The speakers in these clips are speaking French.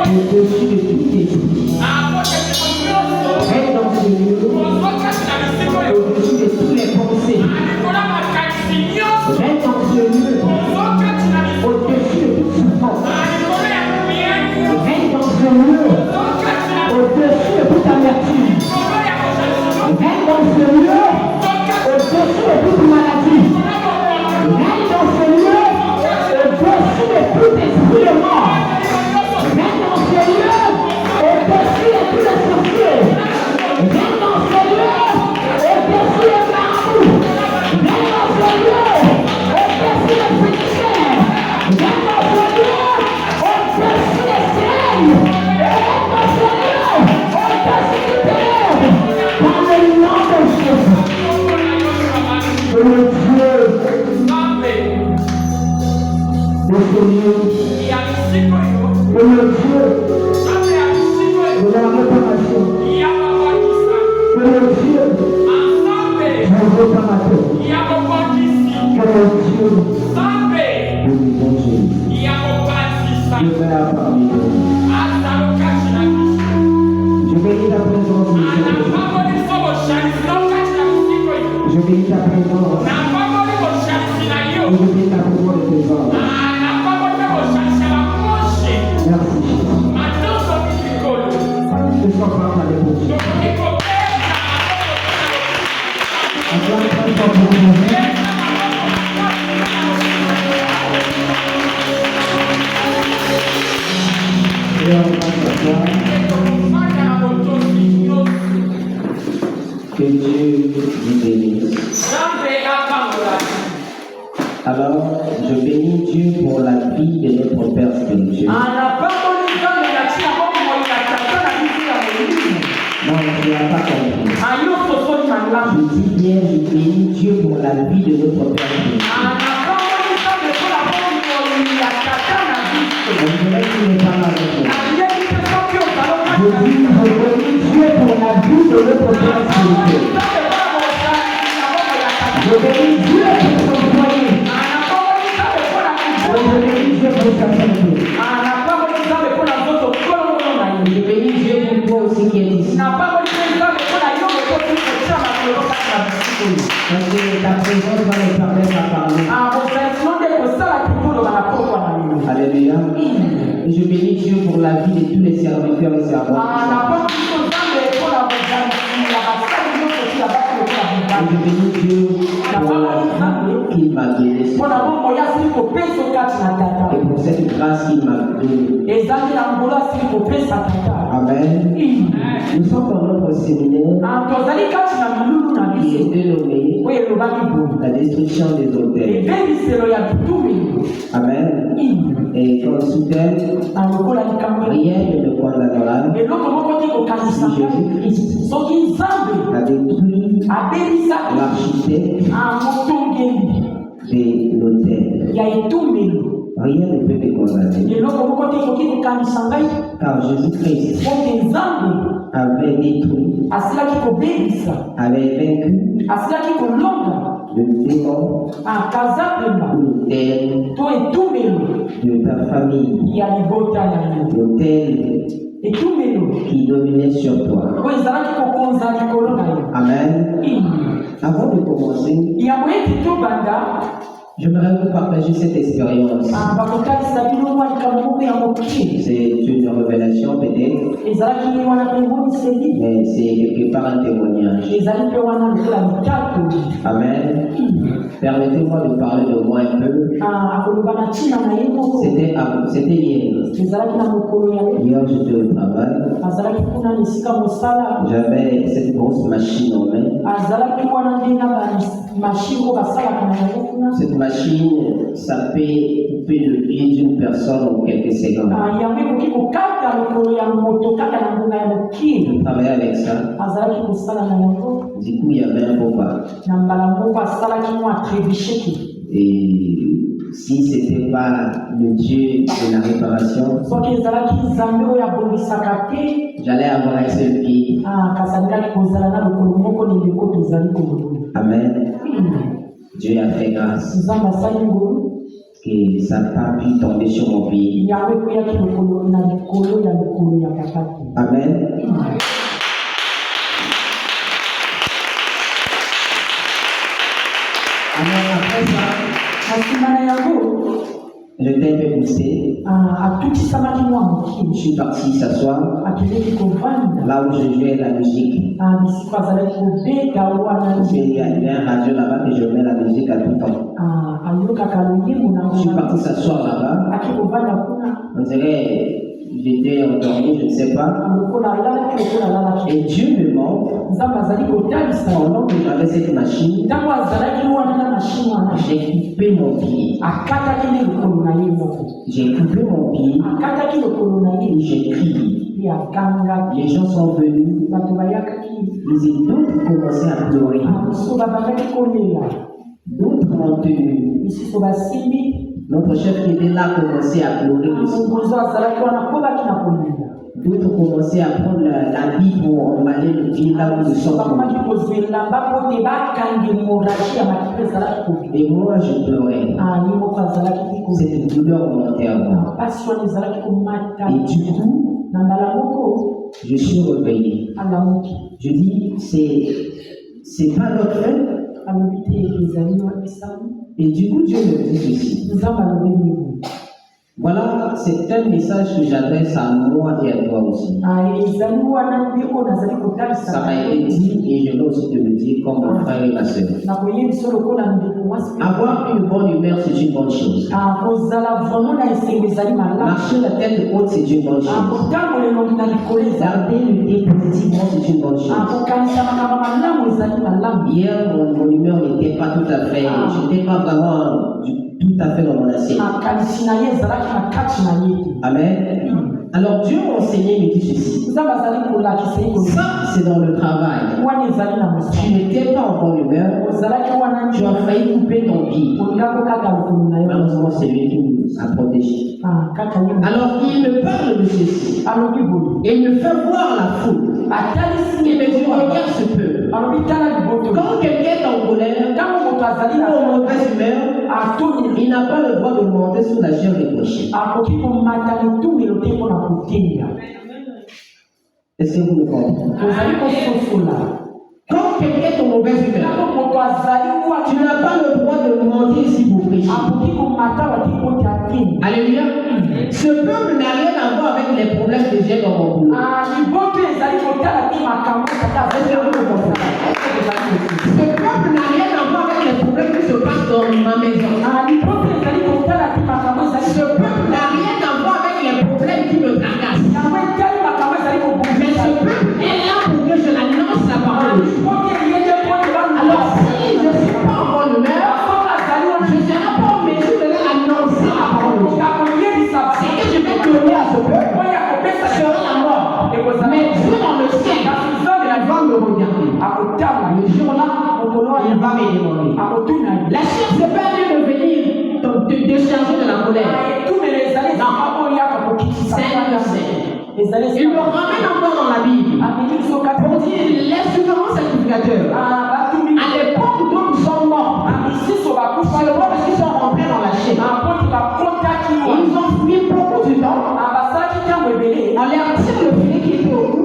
Au-dessus de tout esprit. Règne dans ce lieu. Au-dessus de toutes les pensées. Règne dans ce lieu. Au-dessus de toute souffrance. Règne dans ce lieu. Au-dessus de toute amertume. Règne dans ce lieu. Au-dessus de toute maladie. Règne dans ce lieu. Au-dessus de tout esprit de mort. Règne dans ce lieu. Au-dessus de tous les sorciers. Règne dans ce lieu. Au-dessus des marabouts. Règne dans ce lieu. Au-dessus des féticheurs. Règne dans ce lieu. Au-dessus des soleils. Règne dans ce lieu. Au-dessus du ténèbre. Dans le nom de Jésus. Que le Dieu de ce lieu, que le Dieu de la réparation, que le Dieu de la réparation, que le Dieu de l'évangile demeure parmi nous. Je bénis ta présence, je bénis ta présence, et je bénis ta pouvoir de tes ordres. Merci. Ce soir, par ta réponse. Que Dieu vous bénisse. Alors, je bénis Dieu pour la vie de notre Père spirituel. Non, tu n'as pas compris. Je dis bien, je bénis Dieu pour la vie de notre Père spirituel. On dirait qu'il n'est pas là avec moi. Je dis, je bénis Dieu pour la vie de notre Père spirituel. Je bénis Dieu pour son foyer. Je bénis Dieu pour sa famille. Je bénis Dieu pour toi aussi qui es ici. Parce que ta présence va nous permettre à parler. Alléluia. Et je bénis Dieu pour la vie de tous les serviteurs et servantes. Et je bénis Dieu pour la vie qu'il m'a donnée. Et pour cette grâce qu'il m'a donnée. Amen. Nous sommes dans notre séminaire qui est dénommé la destruction des autels. Amen. Et comme sous-thème, rien ne me condamnera si Jésus-Christ a détruit l'architecte de l'autel. Rien ne peut te condamner. Car Jésus-Christ avait détruit, avait vaincu le démon, l'autel de ta famille, l'autel qui dominait sur toi. Amen. Avant de commencer, j'aimerais vous partager cette expérience. C'est une révélation peut-être, mais c'est quelque part un témoignage. Amen. Permettez-moi de parler de moi un peu. C'était hier. Hier, j'étais au travail. J'avais cette grosse machine en main. Cette machine, ça peut couper le pied d'une personne en quelques secondes. Je travaillais avec ça. Du coup, il y avait un repas. Et si ce n'était pas le Dieu de la réparation, j'allais avoir un seul pied. Amen. Dieu a fait grâce. Que que ça n'a pas pu tomber sur mon pays. Amen. Alors après ça, j'étais un peu poussé. Je suis parti s'asseoir là où je jouais la musique. Il y a un radio là-bas que je mets la musique à tout temps. Je suis parti s'asseoir là-bas. On dirait j'étais endormi, je ne sais pas. Et Dieu me montre, pendant que j'avais cette machine, j'ai coupé mon pied. J'ai coupé mon pied et j'ai crié. Les gens sont venus, ils ont commencé à pleurer. D'autres m'ont tenu. Notre chef qui était là commençait à pleurer aussi. D'autres commençaient à prendre la bille pour emballer le pied là où ils sont. Et moi je pleurais. C'était une douleur montait à moi. Et du coup, je suis réveillé. Je dis, c'est pas notre fait. Et du coup, Dieu me dit ceci. Voilà, c'est un message que j'adresse à moi et à toi aussi. Ça m'a été dit et je veux aussi te le dire comme mon frère et ma soeur. Avoir une bonne humeur, c'est une bonne chose. Marcher la tête haute, c'est une bonne chose. Garder le pied positivement, c'est une bonne chose. Hier, mon humeur n'était pas tout à fait, je n'étais pas vraiment tout à fait dans mon assiette. Amen. Alors Dieu m'a enseigné, me dit ceci. Ça, c'est dans le travail. Tu n'étais pas en bonne humeur. Tu as failli couper ton pied. Malheureusement, c'est lui qui nous a protégés. Alors il me parle de ceci. Et il me fait voir la foule. Il me dit, regarde ce peuple. Quand quelqu'un est en colère, ou en mauvaise humeur, il n'a pas le droit de monter sur la chair des cochers. Est-ce que vous le comprenez? Quand quelqu'un est en mauvaise humeur, tu n'as pas le droit de monter ici pour prêcher. Alléluia. Ce peuple n'a rien à voir avec les problèmes que j'ai dans mon boulot. Ce peuple n'a rien à voir avec les problèmes qui se passent dans ma maison. Ce peuple n'a rien à voir avec les problèmes qui me tracassent. Mais ce peuple est là pour que je l'annonce la parole. Alors si je ne suis pas en bonne humeur, je ne serai pas en mesure de l'annoncer la parole. C'est que je vais donner à ce peuple sera la mort. Mais Dieu dans le ciel, il va me regarder. Le jour-là, il va me demander. La chair, c'est pas mieux de venir te décharger de la colère. Non. C'est un conseil. Il me ramène encore dans la Bible pour dire l'instrument sacrificateur. À l'époque où nous sommes morts, seulement parce qu'ils sont rentrés dans la chair. Ils ont fui beaucoup du temps. On leur tire le filet qui était au cou.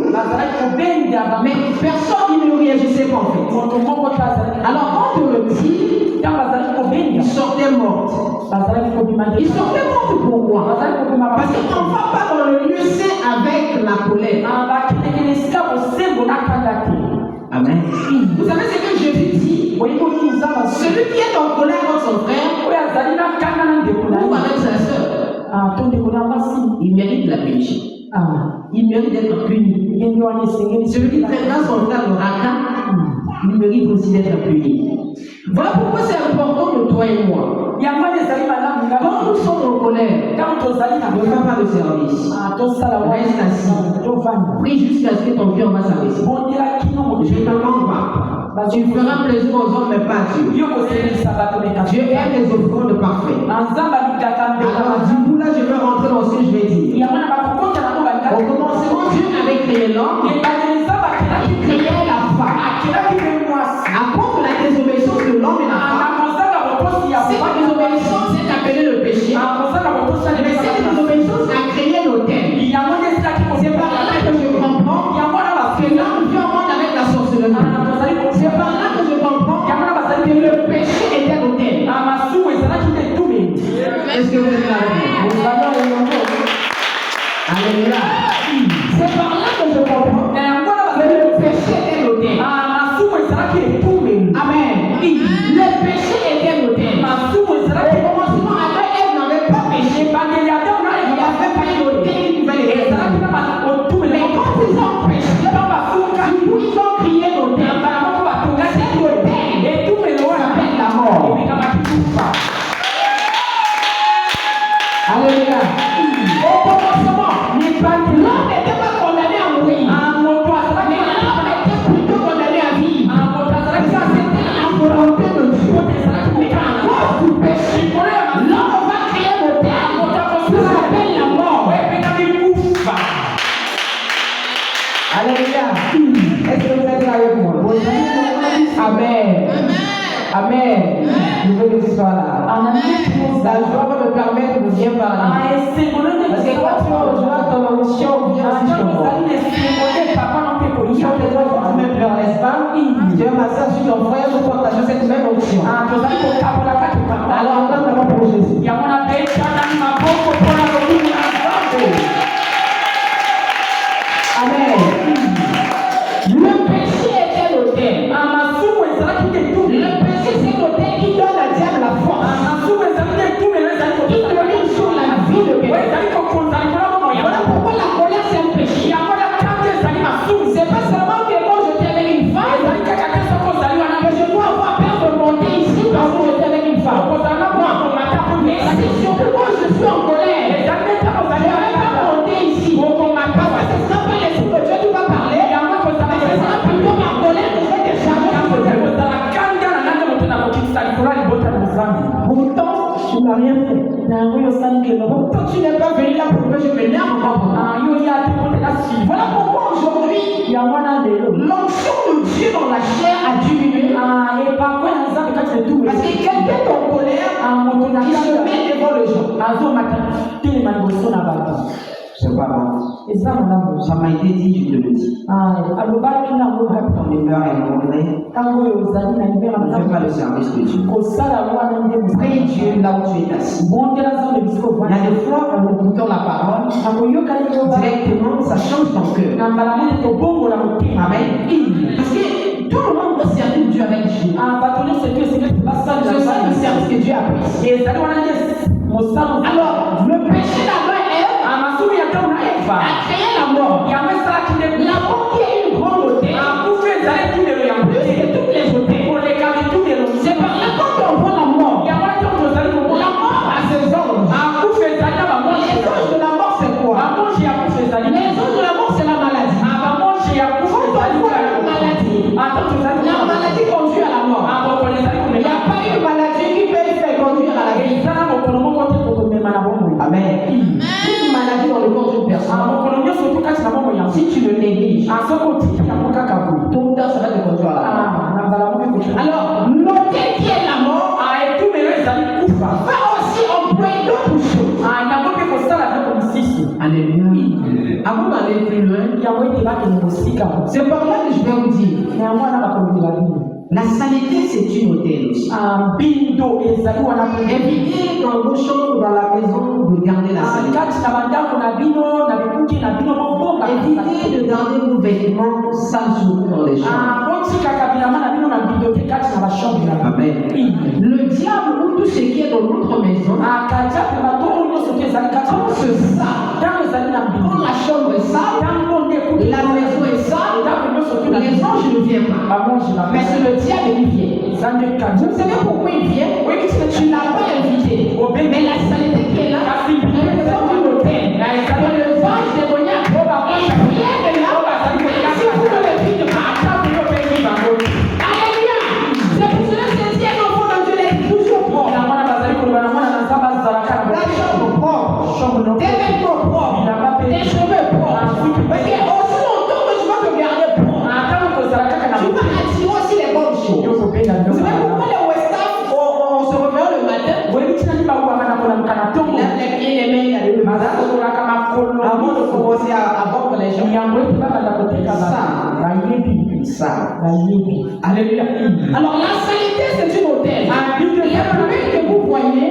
Mais personne ne réagissait pas en fait. Alors quand on le dit, ils sortaient morts. Ils sortaient morts pourquoi? Parce qu'on ne va pas dans le lieu saint avec la colère. Amen. Vous savez ce que Jésus dit? Celui qui est en colère contre son frère ou avec sa soeur, il mérite la punition. Il mérite d'être puni. Celui qui traitera son frère de raca, il mérite aussi d'être puni. Voilà pourquoi c'est important de toi et moi. Quand nous sommes en colère, ne fais pas de service. Reste assis. Prie jusqu'à ce que ton cœur va s'arrêter. Je ne te demande pas. Tu feras plaisir aux hommes, mais pas à Dieu. Dieu aime les offrandes parfaites. Alors du coup là, je vais rentrer dans ce que je vais dire. Au commencement, Dieu avait créé l'homme. Il créait la femme. À cause de la désobéissance de l'homme et la femme, cette désobéissance est appelée le péché. Alléluia. C'est par là que je comprends que le péché est l'autel. Amen. Le péché était l'autel. Au commencement, Adam et Ève n'avaient pas péché. Il n'y avait pas l'autel qui pouvait les aider. Mais quand ils ont péché, du coup, ils ont crié l'autel. Cet autel s'appelle la mort. Alléluia. Au commencement, l'homme n'était pas condamné à mourir. Mais l'homme était plutôt condamné à vivre. Ça, c'était la volonté de Dieu. Mais à cause du péché, l'homme va créer le terme qui s'appelle la mort. Alléluia. Est-ce que vous êtes là avec moi? Amen. Amen. Je veux que tu sois là. La joie va me permettre de bien parler. Parce que quand tu rejoins ton émotion, viens aussi chez moi. Tu as besoin de même pleurs, n'est-ce pas? Tu es ma soeur, je suis ton frère, nous partageons cette même option. Alors, on va d'abord pour Jésus. Amen. Le péché était l'autel. Le péché, c'est l'autel qui donne à diable la force. Il domine sur la vie de quelqu'un. Voilà pourquoi la colère c'est un péché. C'est pas seulement que quand je suis avec une femme, que je dois avoir peur de monter ici parce que je suis avec une femme. Mais c'est surtout quand je suis en colère. Je ne vais pas monter ici. Parce que ce ne sera pas l'esprit de Dieu qui va parler. Mais ce sera plutôt ma colère que je vais décharger. Pourtant, tu n'as rien fait. Pourtant, tu n'es pas venu là pour que je m'énerve encore. Voilà pourquoi aujourd'hui, l'onction de Dieu dans la chair a diminué. Parce que quelqu'un est en colère, il se met devant les gens. C'est pas bon. Ça m'a été dit, je te le dis. Ton humeur est mauvaise. Ne fais pas le service de Dieu. Prie Dieu là où tu es assis. Il y a des fois, en écoutant la parole, directement, ça change ton cœur. Amen. Parce que tout le monde doit servir Dieu avec Dieu. C'est ça le service que Dieu a pris. Alors, le péché d'Adam et Ève a créé la mort. La mort qui est une grande hôtel. Plus que toutes les hôtels. C'est par là quand on voit la mort. La mort a ses anges. Les anges de la mort c'est quoi? Les anges de la mort c'est la maladie. Quand on voit la maladie, la maladie conduit à la mort. Il n'y a pas une maladie qui peut faire conduire à la vie. Amen. Une maladie dans le corps d'une personne. Si tu le négliges, ton temps ça va te conduire à la mort. Alors, l'autel qui est la mort va aussi employer d'autres choses. Alléluia. Avant d'aller plus loin, c'est par là que je vais vous dire. La saleté, c'est une hôtel aussi. Évitez dans vos chambres, dans la maison, de garder la saleté. Évitez de garder vos vêtements sales sur vous dans les chambres. Amen. Le diable ou tout ce qui est dans notre maison, quand ce sale, quand la chambre est sale, la maison est sale, les anges ne viennent pas. Mais c'est le diable qui vient. Vous savez pourquoi il vient? Tu ne l'as pas invité. Mais la saleté qui est là, elle est dans l'hôtel. Le vase démoniaque, il vient de là. Si vous ne le dites pas, alléluia. C'est pour cela que si un enfant de Dieu est toujours propre. La chambre propre, tes vêtements propres, tes cheveux propres. Parce que aussi longtemps que tu vas te garder propre, tu vas attirer aussi les bonnes choses. Vous savez pourquoi les Western, on se réveille le matin, il lève les pieds, les mains, il a le matin, avant de commencer à vendre les gens. Ça. Alléluia. Alors la saleté c'est une hôtel. Les problèmes que vous voyez,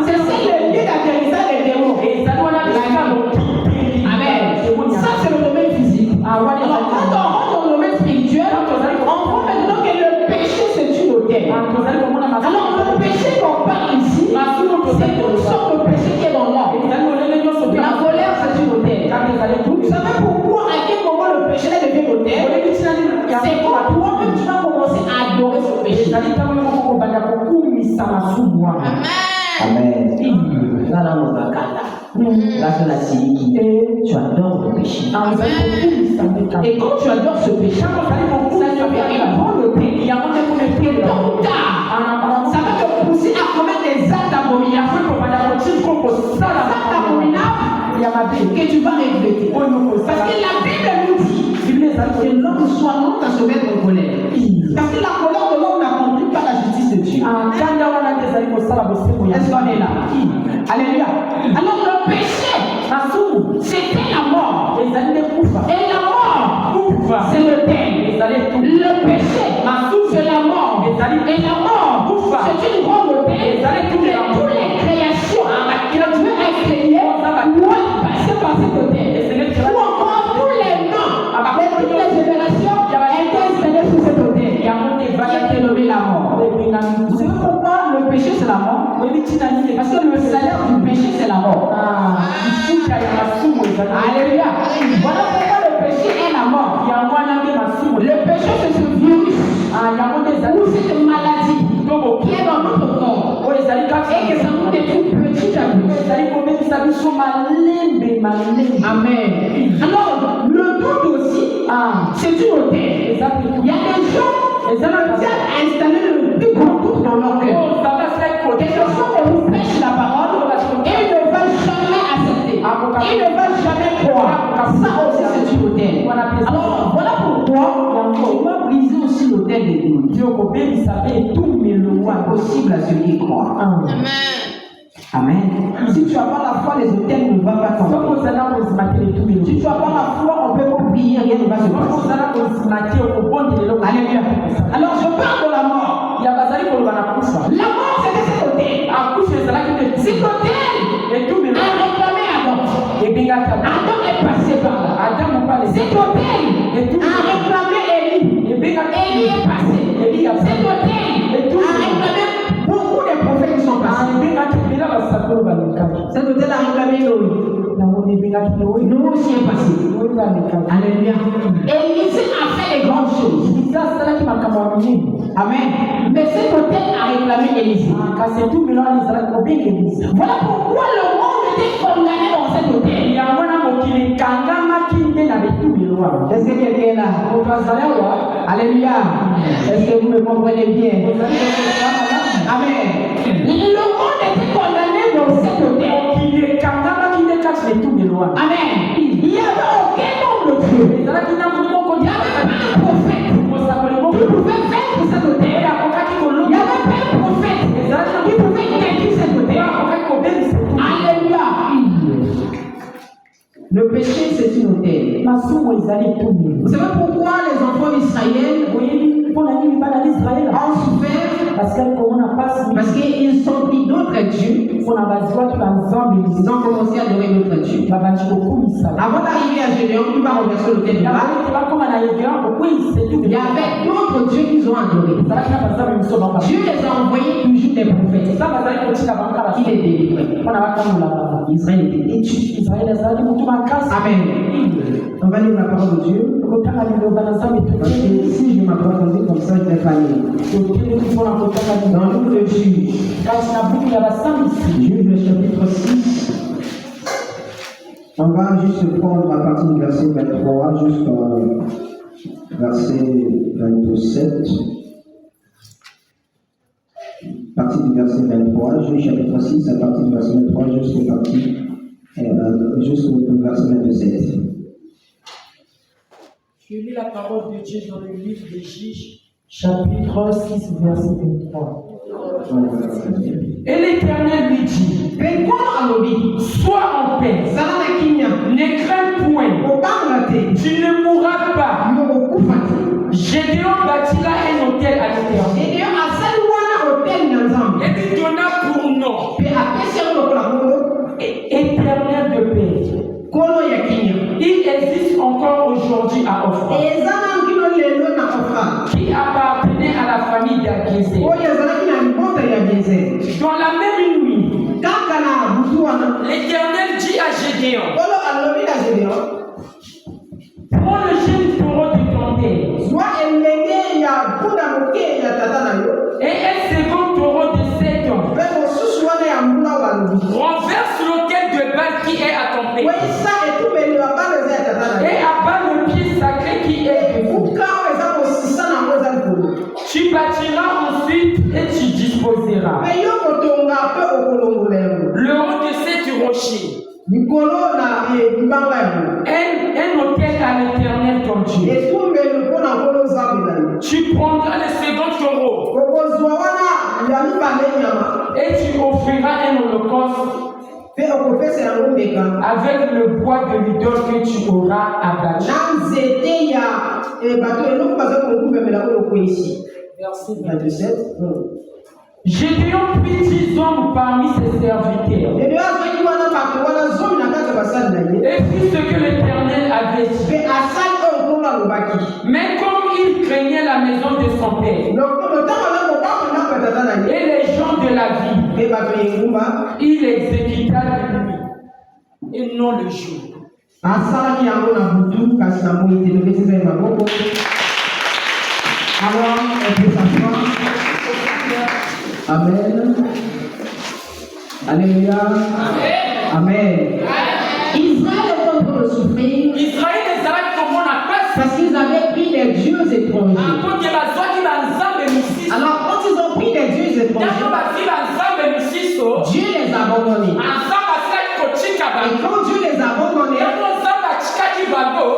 c'est le lieu d'atterrissage des démons. Amen. et tu adores le péché. Et quand tu adores ce péché, ça te fait prendre le péché. Tôt ou tard, ça va te pousser à commettre des actes abominables que tu vas regretter. Parce que la Bible nous dit que l'homme soit non à se mettre en colère. Parce que la colère de l'homme n'accomplit pas la justice de Dieu. Est-ce qu'on est là? Alléluia. Alors le péché, c'était la mort. Et la mort, c'est le thème. Le péché, c'est la mort. Et la mort, c'est une grande thème. Toutes les créations qui ont Dieu a créées doivent passer par cette thème. Ou encore tous les noms, toutes les générations étaient installées sur cette thème. Il a été nommé la mort. Vous savez pourquoi le péché c'est la mort? Parce que le salaire du péché c'est la mort. Alléluia. Voilà pourquoi le péché est la mort. Le péché c'est ce virus ou cette maladie qui est dans notre corps et que ça nous détruit petit à petit. Amen. Alors le doute aussi, c'est une hôtel. Il y a des gens qui ont installé le plus grand doute dans leur cœur. Quelque chose qu'on vous prêche la parole et ils ne veulent jamais accepter. Ils ne veulent jamais croire. Ça aussi c'est une hôtel. Alors voilà pourquoi on va briser aussi l'hôtel de Dieu. Possible à celui qui croit. Amen. Amen. Si tu n'as pas la foi, les hôtels ne vont pas tomber. Si tu n'as pas la foi, on peut pas prier, rien ne va se passer. Alléluia. Alors je parle de la mort. La mort c'était cet hôtel. Cet hôtel a réclamé Adam. Adam est passé par là. Cet hôtel a réclamé Élie. Élie est passé. Cet hôtel a réclamé beaucoup de prophètes qui sont passés. Cet hôtel a réclamé Noé. Nous aussi est passé. Alléluia. Élisée a fait les grandes choses. Amen. Mais cet hôtel a réclamé Élisée. Voilà pourquoi le monde était condamné dans cet hôtel. Est-ce que quelqu'un est là? Alléluia. Est-ce que vous me comprenez bien? Amen. Le monde était condamné dans cet hôtel. Amen. Il n'y avait aucun homme de Dieu. Il n'y avait pas un prophète qui pouvait vaincre cet hôtel. Il n'y avait pas un prophète qui pouvait vaincre cet hôtel. Alléluia. Le péché, c'est une hôtel. Vous savez pourquoi les enfants d'Israël ont souffert? Parce qu'ils sont pris d'autres dieux. Ils ont commencé à adorer d'autres dieux. Avant d'arriver à Gédéon, qui va renverser l'autel de Baal, il y avait d'autres dieux qu'ils ont adorés. Dieu les a envoyés toujours des prophètes. Il est délivré. Israël était détruit. Amen. On va lire la parole de Dieu. Si je m'approfondis comme ça, je vais pas lire. Dans le livre de Juge, Juge le chapitre 6, on va juste prendre la partie du verset 23 jusqu'au verset 27. Partie du verset 23, Juge chapitre 6, à partir du verset 23 jusqu'au verset 27. Je lis la parole de Dieu dans le livre des Juges, chapitre 6, verset 23. Et l'Éternel lui dit, sois en paix, ne crains point, tu ne mourras pas. Gédéon bâtit là un hôtel à l'Éternel. Et lui donna pour nom Éternel de paix. Il existe encore aujourd'hui à Ophra, qui appartenait à la famille d'Abiézer. Dans la même nuit, l'Éternel dit à Gédéon, prends le jeune taureau de ton père et un second taureau de 7 ans. Renverse l'autel de Baal qui est à ton père un hôtel à l'Éternel ton Dieu. Tu prendras les seconds taureaux et tu offriras un holocauste avec le bois de l'idole que tu auras abattu. Verset 27. Gédéon prit 10 hommes parmi ses serviteurs et fit ce que l'Éternel avait dit. Mais comme il craignait la maison de son père et les gens de la ville, il exécuta la nuit et non le jour. Alors, on peut s'asseoir. Amen. Alléluia. Amen. Israël est en train de souffrir parce qu'ils avaient pris des dieux étrangers. Alors, quand ils ont pris des dieux étrangers, Dieu les a abandonnés. Et quand Dieu les a abandonnés,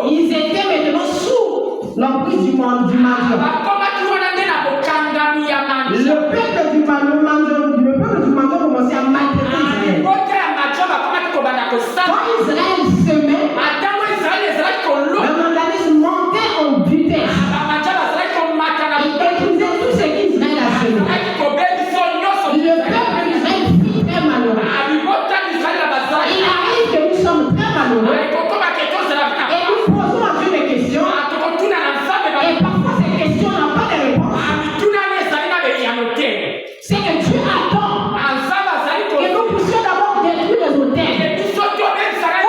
ils étaient maintenant sous l'emprise du mal. Le peuple du mal commençait à maltraiter Israël. Quand Israël semait, le mondialisme montait en vitesse. Il détruisait tout ce qu'Israël a semé. Le peuple d'Israël fut très malheureux. Il arrive que nous sommes très malheureux. Et nous posons à Dieu des questions. Et parfois ces questions n'ont pas de réponse. C'est que Dieu attend que nous puissions d'abord détruire les hôtels. Ou que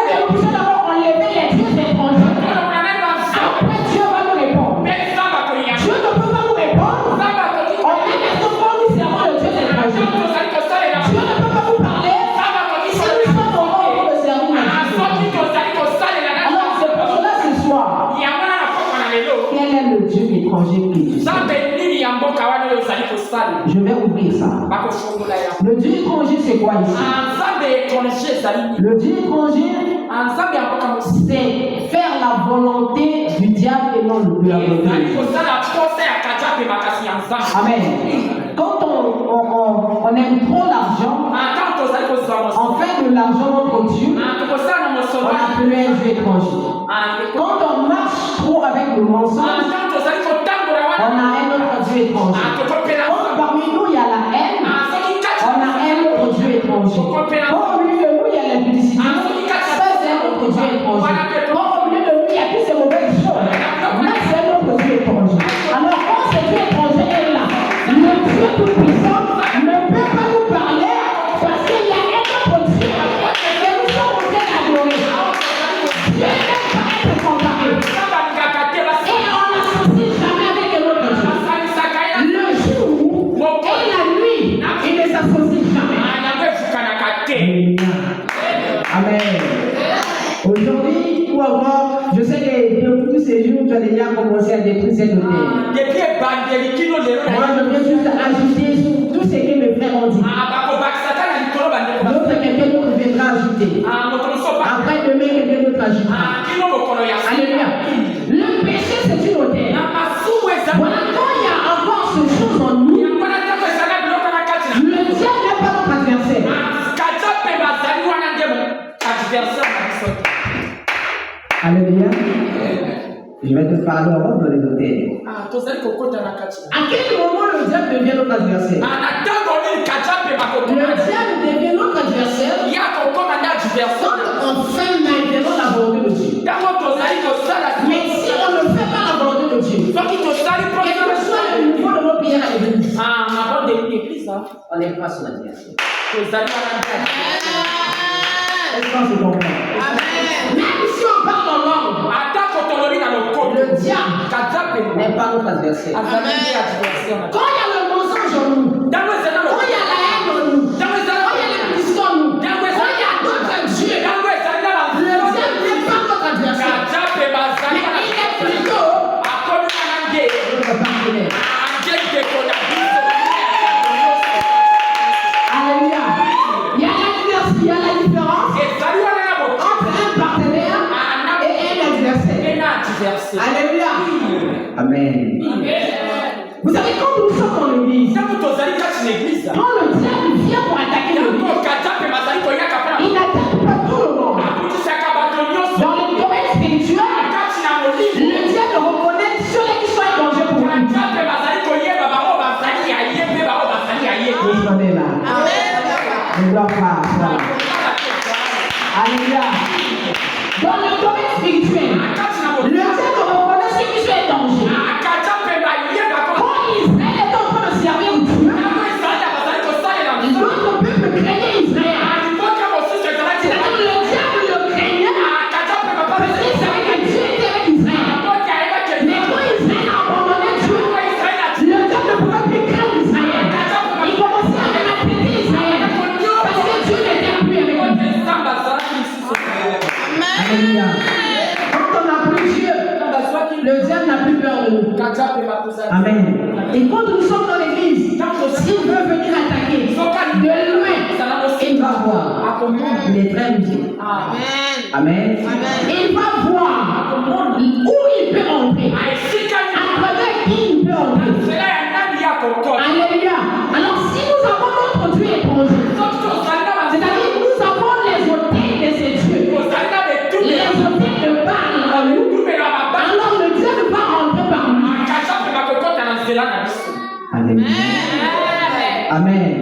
nous puissions d'abord enlever les dieux étrangers. Après Dieu va nous répondre. Dieu ne peut pas nous répondre. On est maintenant nous servons le Dieu étranger. Dieu ne peut pas nous parler si nous sommes au monde pour le servir. Alors c'est pour cela ce soir. Quel est le Dieu étranger que tu sers? Je vais ouvrir ça. Le Dieu étranger, c'est quoi ici? Le Dieu étranger, c'est faire la volonté du diable et non de la volonté de Dieu. Amen. Quand on aime trop l'argent, on fait de l'argent notre Dieu, on appelle un Dieu étranger. Quand on marche trop avec le mensonge, on a un autre Dieu étranger. Quand parmi nous il y a la haine, on a un autre Dieu étranger. Quand au milieu de nous il y a l'impudicité, ça c'est un autre Dieu étranger. Quand au milieu de nous il y a toutes ces mauvaises choses, là c'est un autre Dieu étranger. Alors quand ce Dieu étranger est là, le Dieu tout-puissant ne peut pas nous parler parce qu'il y a un autre Dieu et nous sommes en train d'adorer. Dieu n'aime pas être comparé. Et on n'associe jamais avec un autre Dieu. Le jour et la nuit, il ne s'associe jamais. Amen. Aujourd'hui ou avant, je sais que depuis tous ces jours, tu as déjà commencé à détruire cette hôtel. Moi, je viens juste ajouter sur tout ce que mes frères ont dit. D'autres, quelqu'un d'autre viendra ajouter. Après demain, quelqu'un d'autre ajoutera. Alléluia. Le péché, c'est une hôtel. Voilà, quand il y a encore ces choses en nous, le diable n'est pas notre adversaire. Alléluia. Je vais te parler en dans les hôtels. À quel moment le diable devient notre adversaire? Le diable devient notre adversaire quand on fait maintenant la volonté de Dieu. Mais si on ne fait pas la volonté de Dieu, quel que soit le niveau de nos prières à l'église, on n'est pas son adversaire. Est-ce qu'on se comprend? Même si on parle en langue, le diable n'est pas notre adversaire. Quand il y a le mensonge en nous, quand il y a la haine en nous, quand il y a l'impudicité en nous, quand il y a d'autres dieux, le diable n'est pas notre adversaire. Mais il est plutôt notre partenaire. Alléluia. Il y a la différence entre un partenaire Alléluia. Amen. Vous savez, quand nous sommes dans l'église, quand le diable vient pour attaquer l'église, il n'attaque pas tout le monde. Dans le domaine spirituel, le diable reconnaît ceux qui sont en danger pour lui. Vous savez là. Alléluia. Dans le domaine spirituel, le diable reconnaît ceux qui sont en danger. Quand Israël est en train de servir Dieu, l'autre peuple craignait Israël. C'est-à-dire le diable le craignait parce qu'il savait que Dieu était avec Israël. Mais quand Israël a abandonné Dieu, le diable ne pouvait plus craindre Israël. Il commençait à même traiter Israël parce que Dieu n'était plus avec lui. Alléluia. Quand on n'a plus Dieu, le diable n'a plus peur de nous. Amen. Et quand nous sommes dans l'église, s'il veut venir attaquer de loin, il va voir. Il est très musulman. Amen. Il va voir où il peut entrer, à travers qui il peut entrer. Alléluia. Alors si nous avons notre Dieu étranger, c'est-à-dire nous avons les hôtels de ces dieux, les hôtels de Baal en nous, alors le diable va rentrer par nous. Amen. Amen.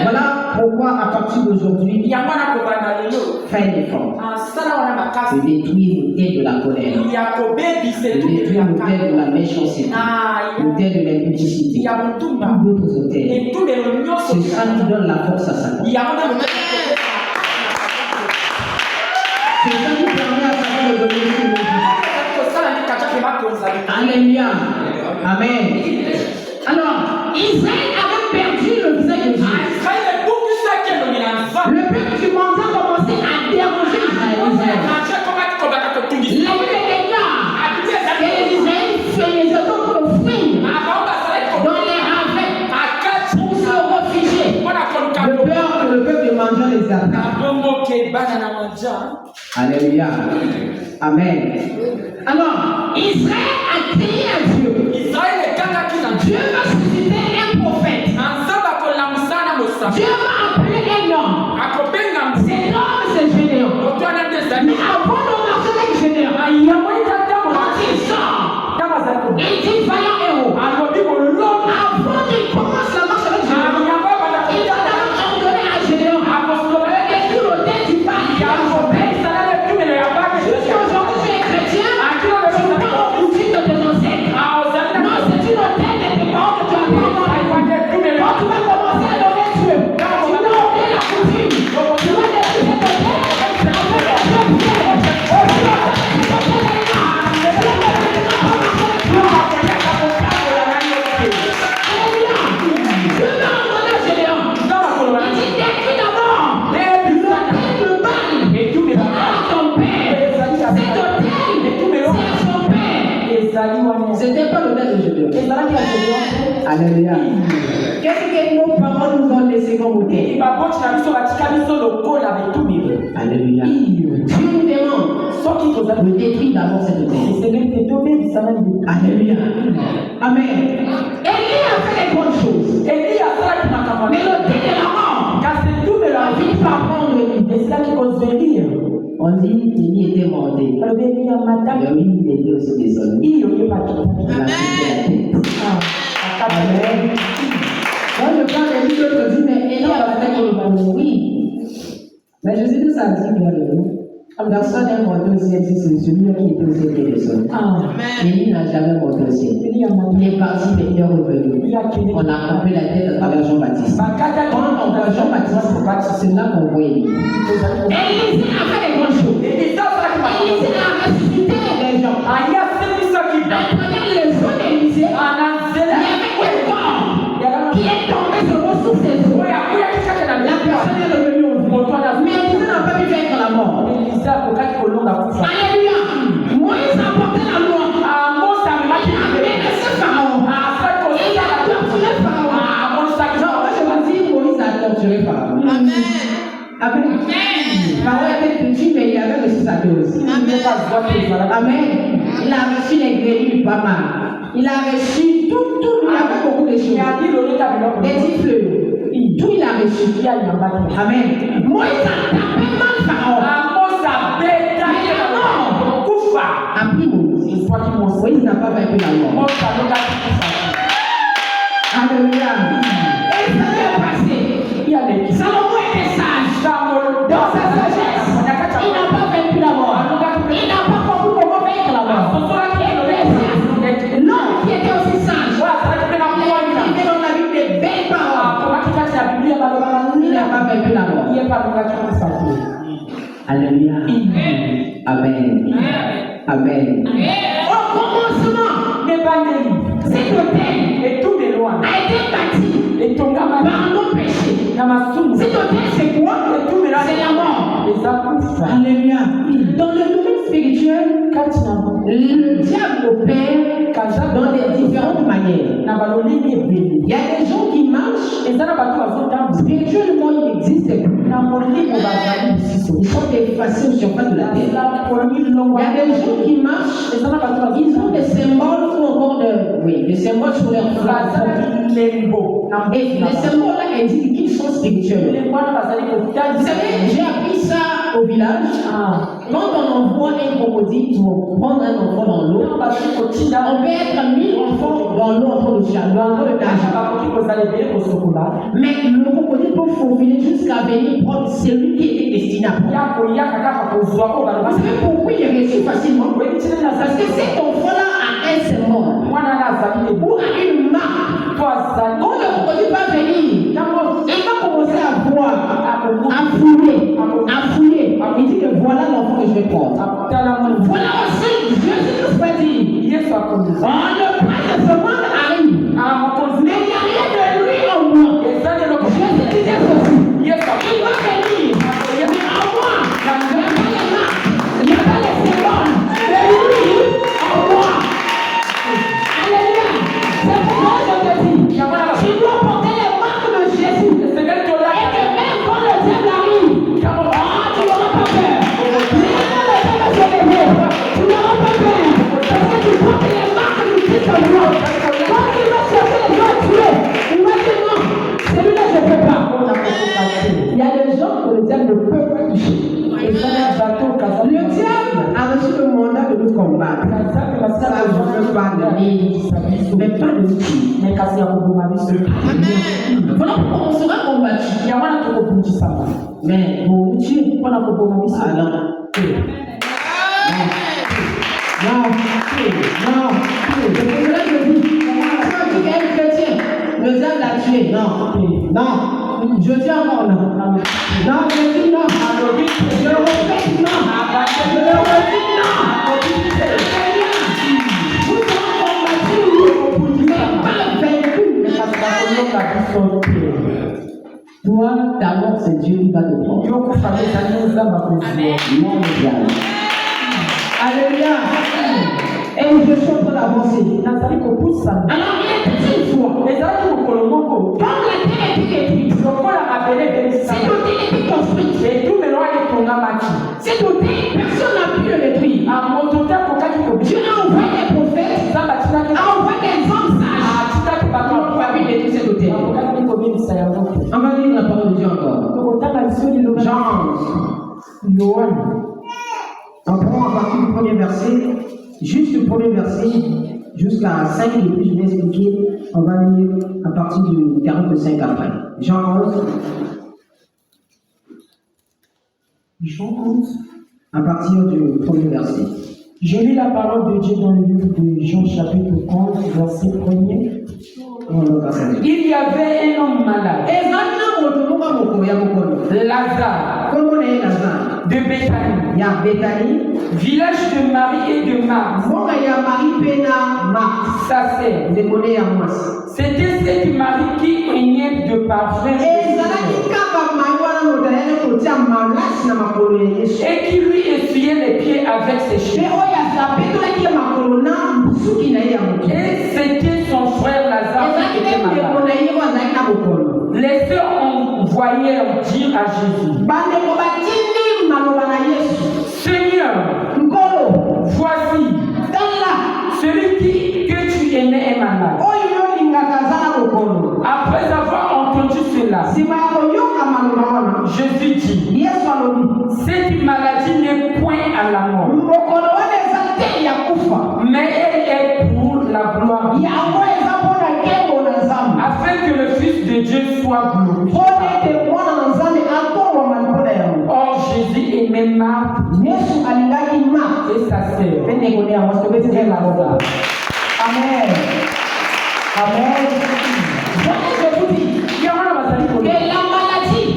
Voilà pourquoi à partir d'aujourd'hui, fais un effort de détruire l'autel de la colère, de détruire l'autel de la méchanceté, l'autel de l'impudicité, d'autres autels. C'est ça qui donne la force à Satan. C'est ça qui permet à Satan de donner ce. Alléluia. Amen. Alors, Israël avait perdu le visage de Dieu. Le peuple du monde a commencé à déranger Israël. La Bible déclare que les Israéliens faisaient autant de fruits dans les ravins pour se réfugier de peur que le peuple mangeant les attaque. Alléluia. Amen. Alors, Israël a crié à Dieu. Dieu va susciter un prophète. Dieu va appeler un homme. Cet homme, c'est Gédéon. Mais avant de marcher avec Gédéon, quand il sort, il dit vaillant héros. Avant qu'il commence la marche avec Gédéon, il va d'abord ordonner à Gédéon et tout l'autel du Baal. Jusqu'aujourd'hui, tu es chrétien, tu prends au coutume de tes ancêtres. Non, c'est une autel de tes parents que tu as pris dans la foi. Quand tu vas commencer à donner Dieu, tu vas donner la coutume. Tu vas détruire cet autel. C'était pas l'autel de Gédéon. Alléluia. Qu'est-ce que nos parents nous ont laissé comme autel? Alléluia. Dieu nous demande de détruire d'abord cet autel. Alléluia. Amen. Élie a fait les bonnes choses. Mais l'autel de la mort a fini par prendre Élie. On dit qu'il était morté. Mais oui, il était aussi désolé. Il a quitté la tête. Amen. Quand je parle de lui, l'autre dit, mais Élie a fait le bon. Oui. Mais Jésus nous a dit bien le mot. Personne n'est monté au ciel si c'est celui qui était au ciel qui est descendu. Élie n'a jamais monté au ciel. Il est parti, mais il est revenu. On a coupé la tête à travers Jean-Baptiste. Quand on voit Jean-Baptiste, c'est là qu'on voit Élie. Élie a fait les bonnes choses. Élie a ressuscité les gens. À travers les eaux d'Élysée, il y avait un corps qui est tombé sur ses eaux. La personne est revenue au vie. Mais Élisée n'a pas pu vaincre la mort. Alléluia. Moïse a porté la loi. Il a menacé Pharaon. Il a torturé Pharaon. Non, moi je vous dis, Moïse a torturé Pharaon. Amen. Pharaon était petit, mais il avait reçu sa dose. Amen. Il a reçu les grenouilles pas mal. Il a reçu tout, il a fait beaucoup de choses. Des types, tout il a reçu. Amen. Moïse a tapé mal Pharaon. A pris Moïse. Moïse n'a pas vaincu la mort. Alléluia. Et ça s'est passé. Salomon était sage. Dans sa sagesse, il n'a pas vaincu la mort. Il n'a pas compris comment vaincre la mort. L'homme qui était aussi sage, il était dans la Bible des belles paroles. Il n'a pas vaincu la mort. Alléluia. Amen. Amen. Au commencement, cet hôtel a été bâti par nos péchés. Cet hôtel, c'est quoi? C'est la mort. Alléluia. Dans le domaine spirituel, le diable opère dans des différentes manières. Il y a des gens qui marchent spirituellement, ils n'existent plus. Ils sont effacés au surface de la terre. Il y a des gens qui marchent, ils ont des symboles ou encore des symboles sur leur phrase. Et les symboles là indiquent qu'ils sont spirituels. Vous savez, j'ai appris ça au village. Quand on envoie un crocodile pour prendre un enfant dans l'eau, on peut être 1000 enfants dans l'eau en train de nager. Mais le crocodile peut faufiler jusqu'à venir prendre celui qui était destiné à prendre. Vous savez pourquoi il est reçu facilement? Parce que cet enfant-là a un symbole ou a une marque. Quand le crocodile va venir, il va commencer à voir, à fouiller. Il dit que voilà l'enfant que je vais prendre. Voilà aussi Jésus va dire. Le prince de ce monde arrive. Mais il n'y a rien de lui en moi. Jésus disait ceci. Il va venir. Mais en moi, il n'y a pas les symboles. Mais lui, en moi. Alléluia. C'est pourquoi je te dis. Tu dois porter les marques de Jésus. Et que même quand le diable arrive, tu n'auras pas peur. Tu n'auras pas peur. Parce que tu portes les marques du Christ en toi. Quand il va chercher les gens à tuer, il va dire non, celui-là je ne peux pas. Il y a des gens que le diable ne peut pas toucher. Le diable a reçu le mandat de nous combattre. Ça ne veut pas de lui, mais pas de nous. Voilà pourquoi on sera combattu. Mais pour nous tuer, non. C'est pour cela que je dis, si on dit qu'un chrétien, le diable l'a tué. Non. Je dis encore non. Non, je dis non. Je le répète non. Je le redis non. Vous serez combattus, mais pas vaincus. Toi, d'abord, c'est Dieu qui va te prendre. Non, le diable. Alléluia. Et je suis en train d'avancer. Alors, il est une fois. Quand la terre est détruite, cet hôtel est construit. Cet hôtel, personne n'a pu le détruire. Dieu a envoyé des prophètes, a envoyé des hommes sages pour détruire cet hôtel. On va lire la parole de Dieu encore. Jean. On prend à partir du premier verset, juste le premier verset, jusqu'à 5, et puis je vais expliquer. On va lire à partir du 45 après. Jean 11. À partir du premier verset. Je lis la parole de Dieu dans le livre de Jean chapitre 11, verset 1er. Il y avait un homme malade, Lazare, de Béthanie, village de Marie et de Marthe, sa sœur. C'était cette Marie qui régnait de parfum et qui lui essuyait les pieds avec ses cheveux. Et c'était son frère Lazare qui était malade. Les sœurs envoyèrent dire à Jésus: Seigneur, voici, Mais elle est pour la gloire. Afin que le Fils de Dieu soit glorifié. Or Jésus aimait Marthe et sa sœur. Amen. Amen. Je vous dis que la maladie,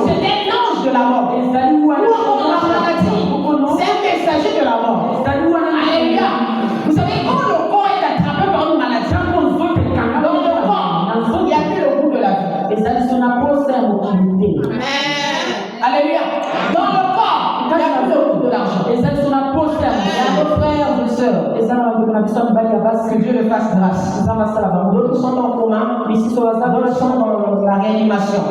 c'est un ange de la mort. Nous, la maladie, c'est un messager de la mort. Alléluia. Vous savez, quand le corps est attrapé par une maladie, dans le corps, il n'y a plus le goût de la vie. Alléluia. Dans le corps, il n'y a plus le goût de l'argent. Et ça, c'est nos frères et sœurs. Que Dieu le fasse grâce. D'autres sont en coma. D'autres sont dans la réanimation.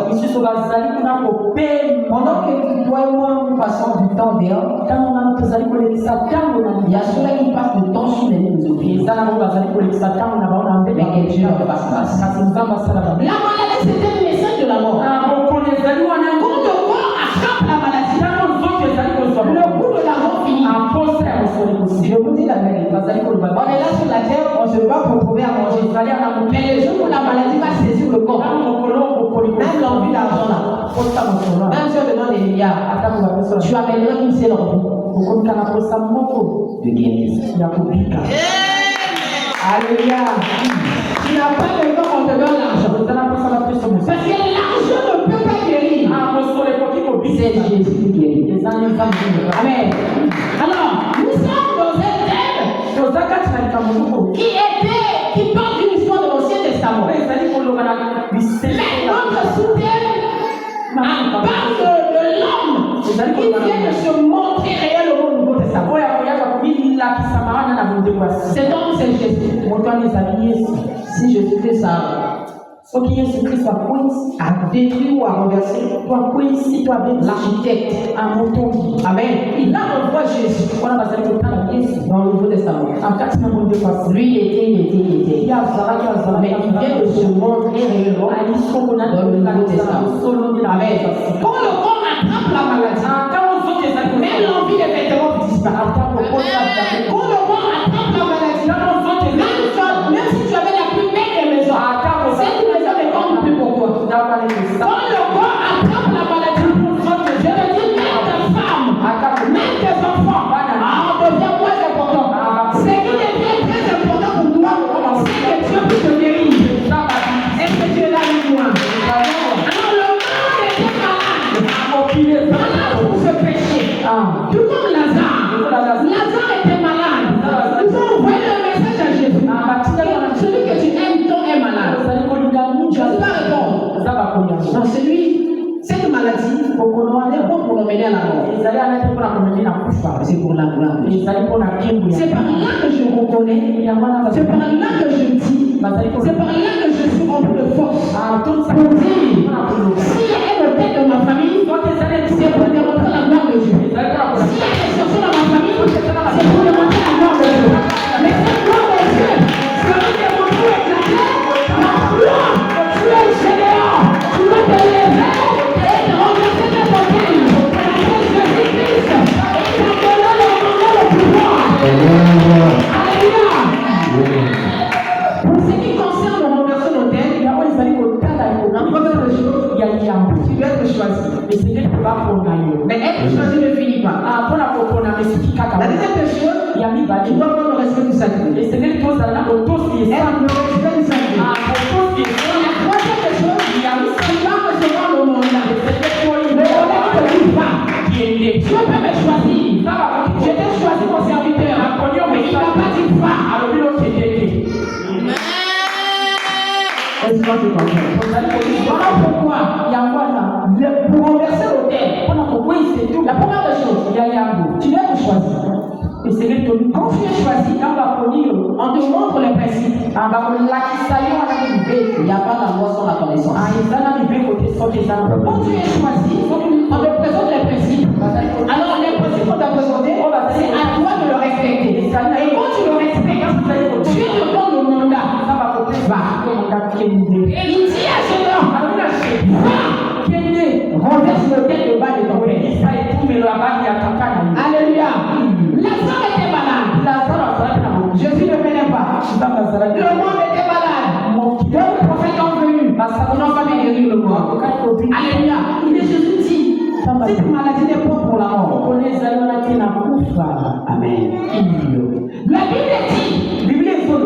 Pendant que toi et moi nous passons du temps dehors, il y a ceux-là qui passent le temps sous les lignes de pied. Mais que Dieu le fasse grâce. La maladie, c'est un message de la mort. Quand le corps attrape la maladie, le goût de la mort finit. Je vous dis la vérité. On est là sur la terre, on se bat pour trouver à manger. Mais le jour où la maladie va saisir le corps, même l'envie d'argent là, même si on te donne des milliards, tu amèneras une seule envie de guérison. Alléluia. Tu n'as pas le temps qu'on te donne l'argent. Parce que l'argent ne peut pas guérir. C'est Jésus qui guérit. Amen. Alors, nous sommes dans un thème qui parle d'une histoire de l'Ancien Testament. Mais notre sous-thème parle de l'homme qui vient de se montrer réel au Nouveau Testament. Cet homme, c'est Jésus. Si je fais ça, ce qui est Christ a détruit ou a renversé l'architecte. Amen. Il a envoyé Jésus dans le Nouveau Testament. Lui, il était. Mais il vient de se montrer réellement dans le Nouveau Testament. Amen. Quand le corps attrape la maladie, même l'envie des vêtements disparaît. Quand le corps attrape la maladie, même si tu avais la plus belle des maisons, cette maison ne compte plus pour toi. Quand le corps attrape la maladie, je veux dire, même ta femme, même tes enfants, on devient moins important. Ce qui devient très important pour toi, c'est que Dieu puisse te guérir. Est-ce que tu es là avec moi? Alors le monde était malade pour ce péché. Tout comme Lazare. Lazare était malade. Nous avons envoyé le message à Jésus. Celui que tu aimes, ton est malade. Je ne peux pas répondre. Non, c'est lui. Cette maladie, c'est pour l'emmener à la mort. C'est pour la gloire. C'est par là que je reconnais. C'est par là que je dis. C'est par là que je suis rempli de force. Pour dire, s'il y a un hôtel dans ma famille, c'est pour démontrer la gloire de Dieu. S'il y a des situations dans ma famille, c'est pour démontrer la gloire de Dieu. Mais cette gloire de Dieu, ce que nous devons éclater, la gloire, tu es général, tu dois te lever et te renverser tes organes. Jésus-Christ, et il a donné le pouvoir. Alléluia. Pour ce qui concerne le renversement d'hôtel, il y a un première chose, tu dois être choisi. Mais être choisi ne finit pas. La deuxième chose, tu dois avoir le respect du sacré. Être le respect du sacré. La troisième chose, tu vas recevoir le mandat. Le mandat ne te dit pas. Dieu peut me choisir. Je t'ai choisi mon serviteur. Mais il ne va pas dire pas. Est-ce que tu comprends? Voilà pourquoi pour renverser l'autel, la première chose, tu dois te choisir. Quand tu es choisi, on te montre les principes. Il n'y a pas la loi sans la connaissance. Quand tu es choisi, on te présente les principes. Alors les principes qu'on t'a présentés, c'est à toi de le respecter. Et quand tu le respectes, tu te donnes le mandat. Il dit à ce homme, va, renverse le tête de bas de ton père. Alléluia. Lazare était malade. Le monde était malade. Deux prophètes ont venu. Ils n'ont pas guéri le monde. Alléluia. Mais Jésus dit, cette maladie n'est pas pour la mort. Amen. La Bible dit que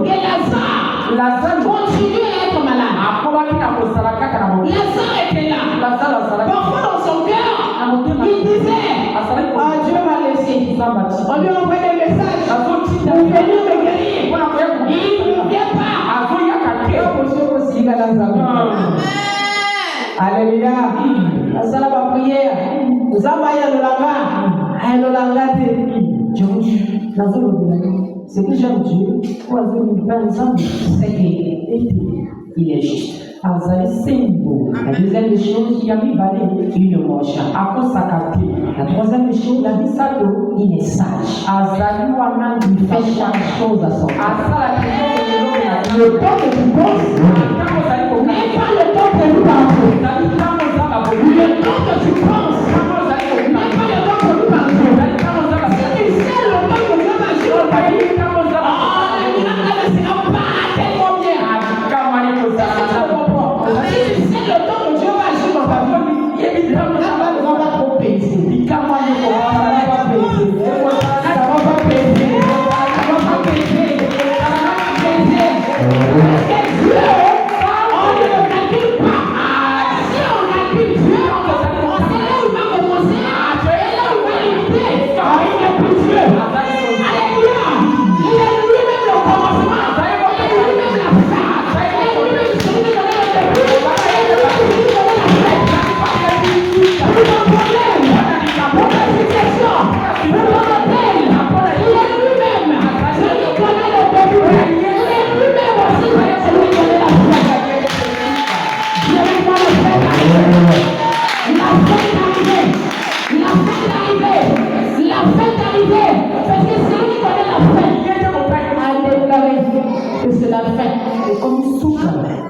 Lazare continue à être malade. Lazare était là. Parfois dans son cœur, il disait, Dieu m'a laissé. On lui a envoyé des messages pour venir me guérir. Il ne vient pas. Alléluia. La va prière. Zamaya le c'est que j'aime Dieu. C'est qu'il est juste. La deuxième des choses, il a mis balai, il ne mange pas. La troisième des choses, il a mis ça d'eau, il est sage. Il fait chaque chose à son temps. Le temps que tu penses n'est pas le temps prévu par Dieu. Le temps que tu penses n'est pas le temps prévu par Dieu. Si tu sais le temps que Dieu va agir au pays, le Seigneur pas tellement bien. Si tu sais le temps que Dieu va agir dans ta vie, ça va trop peser. Ça va pas peser.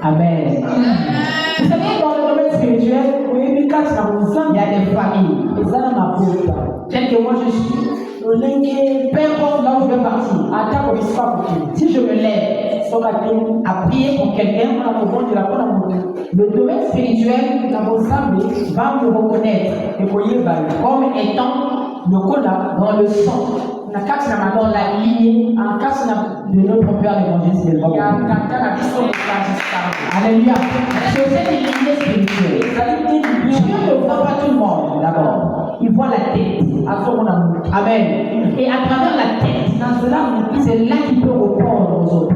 Amen. Vous savez, dans le domaine spirituel, il y a des familles. Tel que moi je suis, peu importe là où je vais partir, si je me lève à prier pour quelqu'un, le domaine spirituel va me reconnaître comme étant dans le sang, dans la lignée de notre Père l'évangéliste. Alléluia. C'est cette lignée spirituelle. Dieu ne voit pas tout le monde d'abord. Il voit la tête. Amen. Et à travers la tête, c'est là qu'il peut répondre aux autres.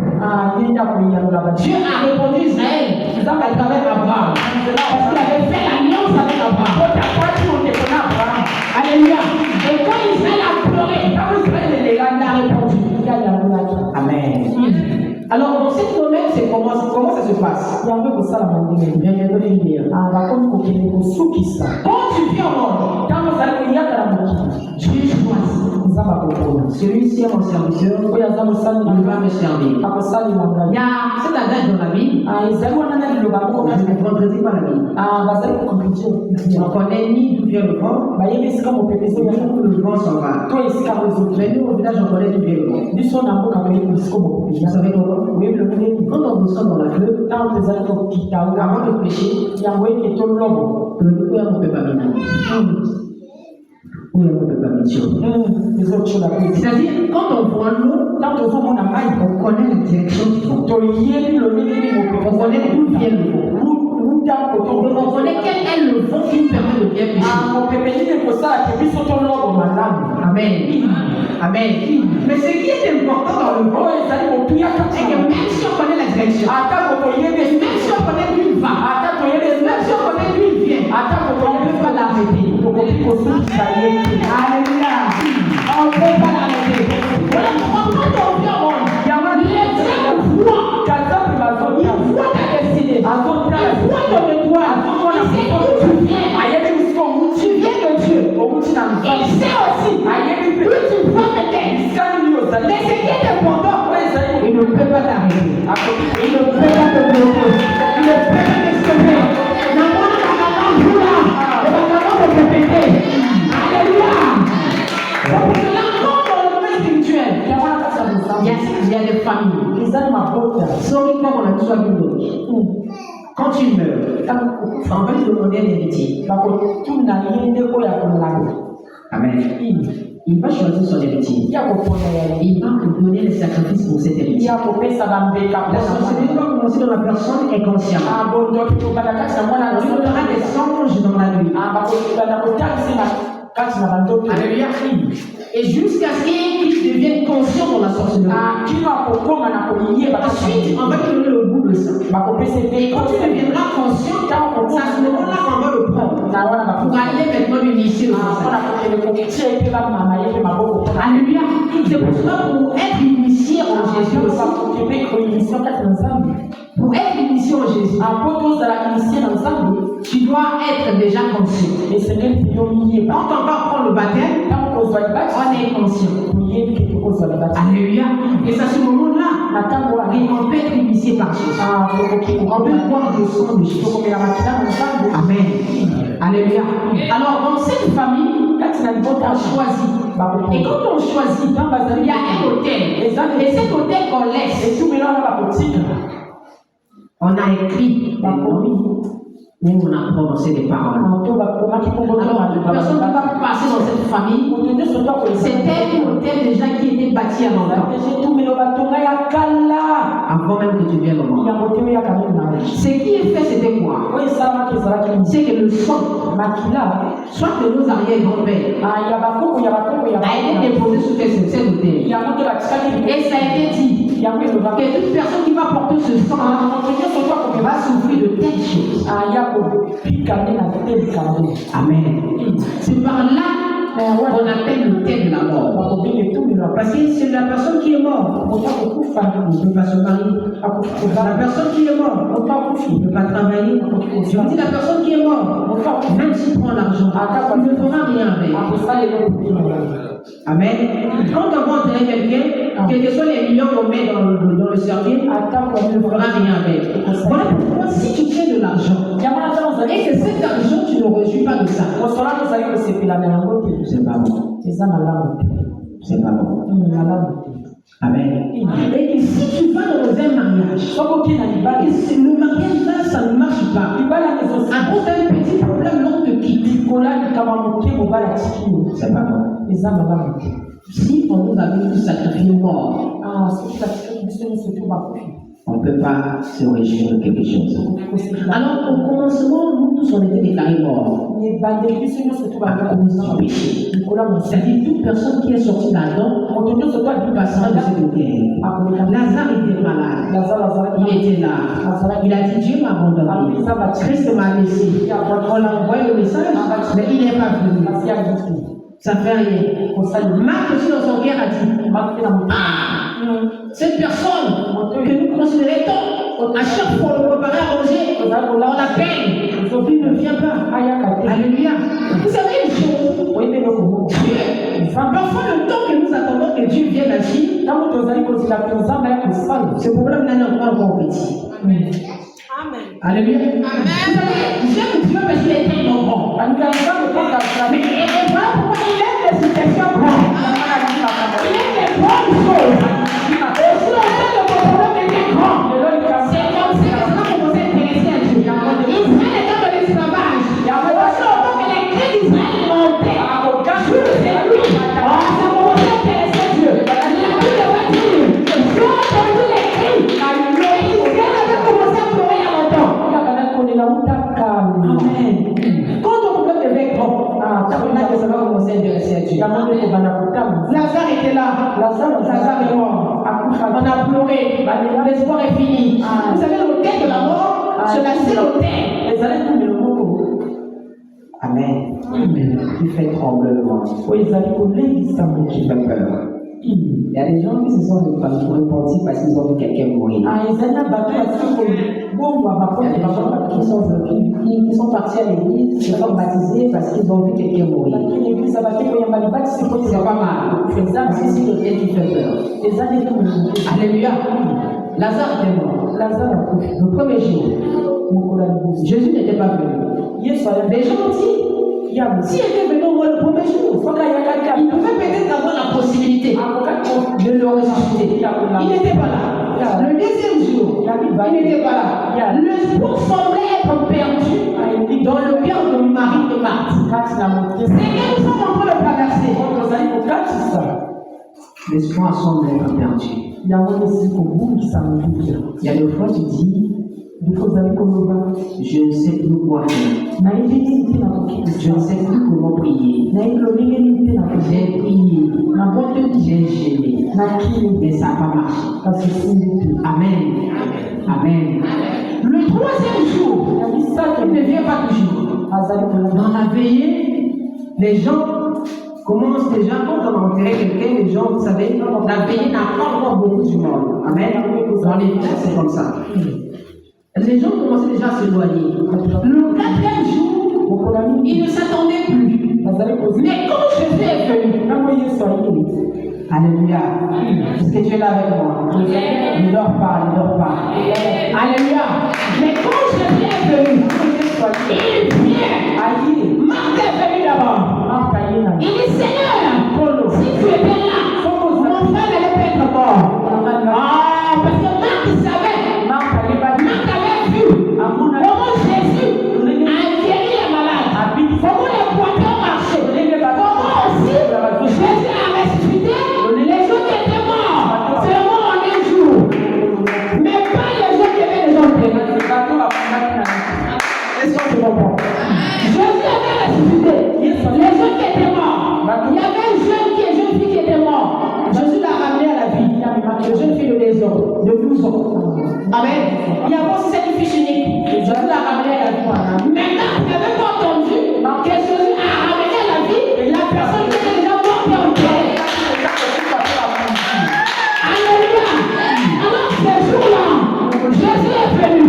Dieu a répondu à Israël à travers Abraham. Parce qu'il avait fait l'alliance avec Abraham. Alléluia. Et quand Israël a pleuré, il a répondu. Amen. Alors, dans ce domaine, comment ça se passe? Quand tu viens au monde, Dieu choisit. Celui-ci est mon serviteur, il va me servir. Il y a cet adage dans la vie, ne vendredi pas la vie. On connaît ni d'où vient le vent, ni où le vent s'en va. Mais nous, au village, on connaît d'où vient le vent. Vous savez comment? Quand on descend dans la fleuve, avant de pêcher, il y a un on peut pas venir. C'est-à-dire, quand on voit l'eau, on connaît la direction du vent. On connaît d'où vient le vent. On connaît quel est le vent qui nous permet de bien pêcher. Amen. Amen. Mais ce qui est important dans le vent, c'est que même si on connaît la direction, même si on connaît d'où il va, même si on connaît d'où il vient, on ne peut pas l'arrêter. Alléluia. On ne peut pas l'arrêter. Voilà pourquoi quand on vient au monde, les dieux nous voient. Ils voient ta destinée. Ils voient ton étoile. Ils savent d'où tu viens. Tu viens de Dieu. Il sait aussi où tu vas te mettre. Mais ce qui est important, il ne peut pas t'arrêter. Il ne peut pas te bloquer. Il ne peut pas t'exclure. Alléluia. Pour cela, quand dans le domaine spirituel, Il y a des familles. Sans qu'on a besoin d'une autre. Quand tu meurs, on va te demander un héritier. Amen. Il va choisir son héritier. Il va te donner les sacrifices pour cet héritier. La société doit commencer dans la personne inconsciente. Tu auras des songes dans la nuit. Alléluia. Et jusqu'à ce qu'il devienne conscient dans la sorcellerie. Ensuite, on va te donner le goût de ça. Et quand tu deviendras conscient, c'est à ce moment-là qu'on va le prendre. Pour aller maintenant l'initier le Alléluia. C'est pour cela pour être initié en Jésus aussi. Pour être initié en Jésus, tu dois être déjà conscient. Quand on va prendre le baptême, on est conscient. Alléluia. Et c'est à ce moment-là qu'on peut être initié par Jésus. On peut boire le sang de Jésus. Amen. Alléluia. Alors, dans cette famille, on choisit. Et quand on choisit, il y a un hôtel. Et cet hôtel qu'on laisse, on a écrit où on a prononcé des paroles. Alors, personne ne va passer dans cette famille. C'était un hôtel déjà qui était bâti à l'endroit. Avant même que tu viennes au monde. Ce qui est fait, c'était quoi? C'est que le sang, soit de nos arrière-grands-pères, a été déposé sur cet hôtel. Et ça a été dit que toute personne qui va porter ce sang va souffrir de telles choses. Amen. C'est par là qu'on appelle le thème de la mort. Parce que c'est la personne qui est morte. On ne peut pas se marier. La personne qui est morte, on ne peut pas travailler. Je vous dis, la personne qui est morte, même s'il prend l'argent, il ne fera rien avec. Amen. Quand on va enterrer quelqu'un, quels que soient les millions qu'on met dans le cercueil, il ne fera rien avec. Voilà pourquoi si tu fais de l'argent, et que cet argent, tu ne reçois pas de ça. C'est pas bon. C'est pas bon. Amen. Et que si tu vas dans un mariage, et le mariage là, ça ne marche pas. À cause d'un petit problème, l'on te quitte. C'est pas bon. Si on nous avait tout sacrifié mort, on ne peut pas se réjouir de quelque chose. Alors, au commencement, nous tous, on était déclarés morts. À cause du péché. C'est-à-dire, toute personne qui est sortie là-dedans, on ne peut pas sortir de cet hôtel. Lazare était malade. Il était là. Il a dit, Dieu m'a abandonné. Christ m'a laissé. On l'a envoyé le message, mais il n'est pas venu. Ça fait rien. Marc aussi dans son cœur a dit, cette personne que nous considérons à chaque fois le préparer à manger, on l'appelle. Il ne vient pas. Alléluia. Vous savez une chose, parfois le temps que nous attendons que Dieu vienne agir, ce problème n'est pas encore petit. Alléluia. Vous savez, j'aime Dieu parce qu'il est tellement grand. Mais voilà pourquoi il aime les situations grandes. Il aime les bonnes choses. Et si on sait que mon problème était grand, c'est comme ça que ça va commencer à intéresser à Dieu. Israël est dans l'esclavage. Aussi longtemps que les cris d'Israël montaient, Dieu c'est lui. Ça commençait à intéresser Dieu. La Bible va dire, Dieu a entendu les cris. Et Israël avait commencé à pleurer il y a longtemps. Amen. Quand ton problème devient grand, ça va commencer à intéresser à Dieu. Lazare était là. Lazare est mort. On a pleuré. L'espoir est fini. Vous savez, l'hôtel de la mort, c'est la seule hôtel. Amen. Qui fait trembler le monde. Qui fait peur. Il y a des gens qui se sont repentis parce qu'ils ont vu quelqu'un mourir. Qui sont partis à l'église, qui se sont baptisés parce qu'ils ont vu quelqu'un mourir. C'est pas mal. Parce que c'est l'hôtel qui fait peur. Alléluia. Lazare était mort. Le premier jour, Jésus n'était pas venu. Les gens ont dit, s'il était venu au moins le premier premier jour. Il pouvait peut-être avoir la possibilité de le ressusciter. Il n'était pas là. Le deuxième jour, il n'était pas là. L'espoir semblait être perdu dans le cœur de Marie et Marthe. C'est que nous sommes en train de traverser. L'espoir semble être perdu. Il y a des fois tu dis, je ne sais plus quoi faire. Je ne sais plus comment prier. J'ai prié, j'ai gêné, mais ça n'a pas marché. Amen. Amen. Le troisième jour, il ne vient pas toujours. Dans la veillée, les gens commencent déjà, quand on enterrait quelqu'un, les gens, vous savez, la veillée n'a pas encore beaucoup du monde. Amen. Dans les villages, c'est comme ça. Les gens commençaient déjà à s'éloigner. Le quatrième jour, ils ne s'attendaient plus. Mais quand Jésus est venu, alléluia, est-ce que tu es là avec moi? Ne dors pas. Alléluia. Mais quand Jésus est venu, il vient. Marthe est venu d'abord. Il dit, Seigneur, si tu étais là, mon frère n'allait pas être mort. Parce que Marthe savait. Marthe avait vu comment Jésus a guéri les malades. Comment les poignets marchaient. Comment aussi Jésus a ressuscité les gens qui étaient morts. Seulement en un jour. Mais pas les gens qui avaient des entrées. Est-ce que tu comprends? Jésus avait ressuscité les gens qui étaient morts. Il y avait une jeune fille qui était morte. Jésus l'a ramenée à la vie. Une jeune fille de 12 ans. Amen. Il y avait aussi cette fiche unique. Jésus l'a ramenée à la vie. Maintenant, vous n'avez pas entendu que Jésus a ramené à la vie la personne qui était déjà morte et enterrée. Alléluia. Alors, ce jour-là, Jésus est venu.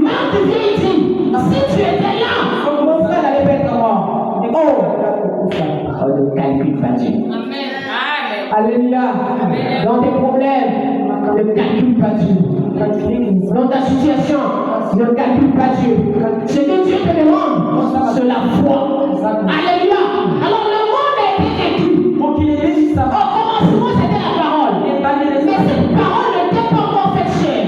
Marthe vient dit, si tu étais là, mon frère n'allait pas être mort. Ne calcule pas Dieu. Alléluia. Dans tes problèmes, ne calcule pas Dieu. Dans ta situation, ne calcule pas Dieu. Ce que Dieu te demande, c'est la foi. Alléluia. Alors le monde a été écrit. Au commencement, c'était la parole. Mais cette parole n'était pas encore faite chair.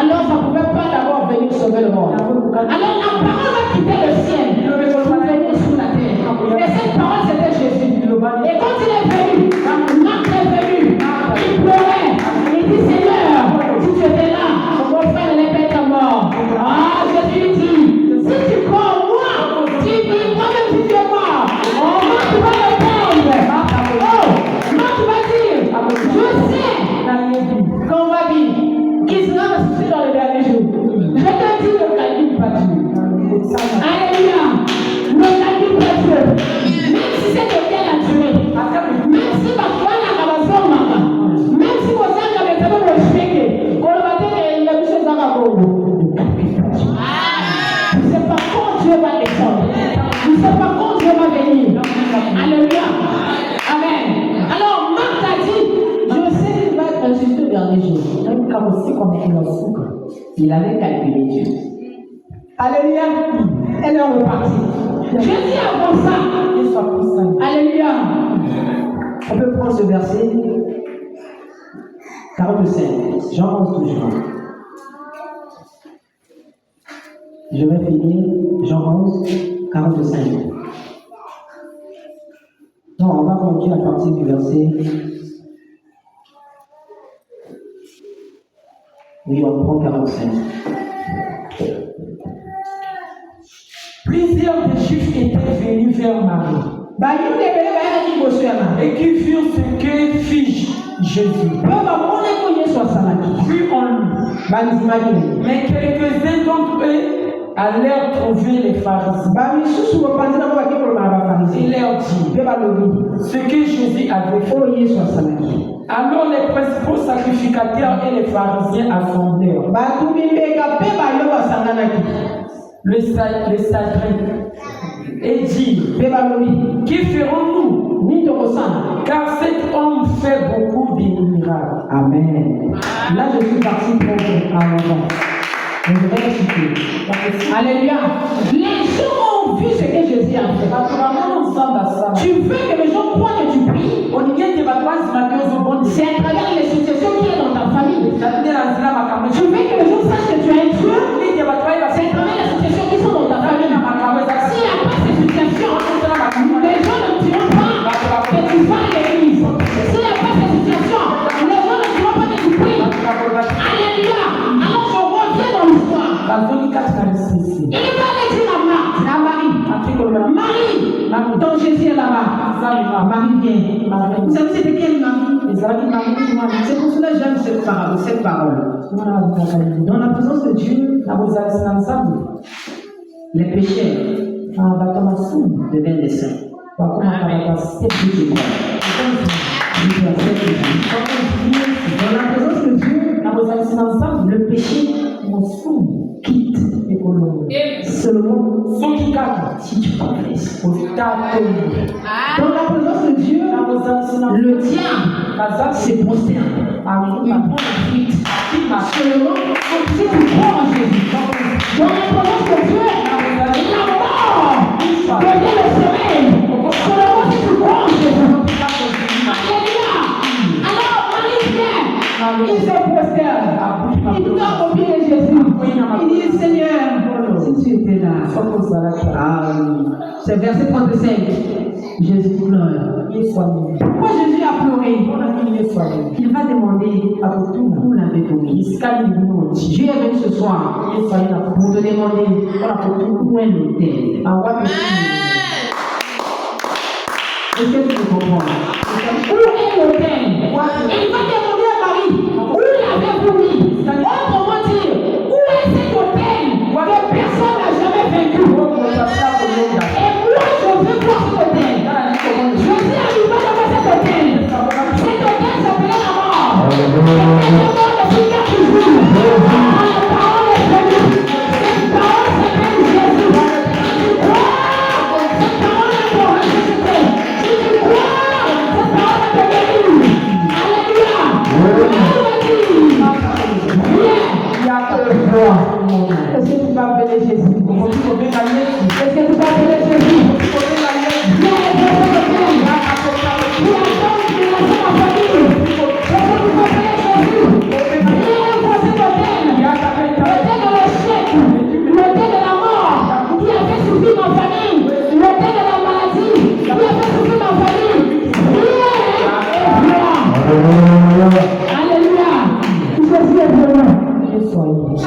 Alors ça ne pouvait pas d'abord venir sauver le monde. Alors la parole va quitter le ciel pour venir sur la terre. Et cette parole, c'était Jésus. Et quand il est venu, Marthe est venu, il pleurait. Il dit, Seigneur, si tu étais là, mon frère n'allait pas être mort. Jésus dit, si tu crois en moi, tu dis, moi-même si tu es mort, Marthe va répondre. Marthe va dire, je sais qu'on va vivre, qu'il sera ressuscité dans le dernier jour. Je te dis, ne calcule pas Dieu. Alléluia. Ne calcule pas Dieu. Même si c'est quelqu'un la durée, même si ma foi n'a pas besoin, même si vous avez un peu de respect, on va dire qu'il y a des choses à Congo. Tu ne sais pas quand Dieu va descendre. Tu ne sais pas quand Dieu va venir. Alléluia. Amen. Alors, Marthe a dit, je sais qu'il va être ressuscité le dernier jour. Il avait calculé Dieu. Alléluia. Elle est repartie. Jésus avança. Alléluia. On peut prendre ce verset 45. Jean 11 toujours. Je vais finir. Jean 11, 45. Non, on va continuer à partir du verset. Oui, on prend 45. Plusieurs des Juifs étaient venus vers Marie et qui virent ce que fit Jésus. Crut en lui. Mais quelques-uns d'entre eux allèrent trouver les pharisiens. Il leur dit ce que Jésus avait fait. Alors les principaux sacrificateurs et les pharisiens assemblèrent le Sanhédrin et dirent, qui ferons-nous? Car cet homme fait beaucoup de miracles. Amen. Là, je suis parti pour un moment. Je vais expliquer. Alléluia. Les gens ont vu ce que Jésus a fait. Tu veux que les gens croient que tu pries. C'est à travers les situations qu'il y a dans ta famille. Tu veux que les gens sachent que tu as un Dieu. C'est à travers les situations qui sont dans ta famille. S'il n'y a pas ces situations, les gens ne diront pas que tu vas à l'église. S'il n'y a pas ces situations, les gens ne diront pas que tu pries. Alléluia. Alors je reviens dans l'histoire. Il va aller dire à Marie. Marie, donc Jésus est là-bas. Marie vient. Vous savez c'était quelle Marie? C'est pour cela que j'aime cette parole. Dans la présence de Dieu, les pécheurs deviennent des saints. Dans la présence de Dieu, le péché quitte seulement si tu confesses. Dans la présence de Dieu, le diable se prosterne. Il prend la fuite. Seulement si tu crois en Jésus. Dans la présence de Dieu, la mort devient le sommeil. Seulement si tu crois en Jésus. Alléluia. Alors, Marie vient. Il se prosterne. Il t'a copié Jésus. Il dit, Seigneur, si tu étais là, c'est verset 35. Jésus pleure. Pourquoi Jésus a pleuré? Il va demander à vous vous l'avez commis. Dieu est venu ce soir pour te demander où est l'autel. Est-ce que tu comprends? Où est l'autel? Il va demander à Marie où l'avez-vous mis? Autrement dire, où est cet autel que personne n'a jamais vaincu? Et moi, je veux voir cet autel. Jésus arriva devant cet autel. Cet autel s'appelait la mort. Cette mort ne fut qu'à toujours. La parole est venue. Cette parole s'appelle Jésus. Tu crois? Cette parole est pour ressusciter. Si tu crois, cette parole est pour guérir. Alléluia. Est-ce que tu vas appeler Jésus? Est-ce que tu vas appeler Jésus?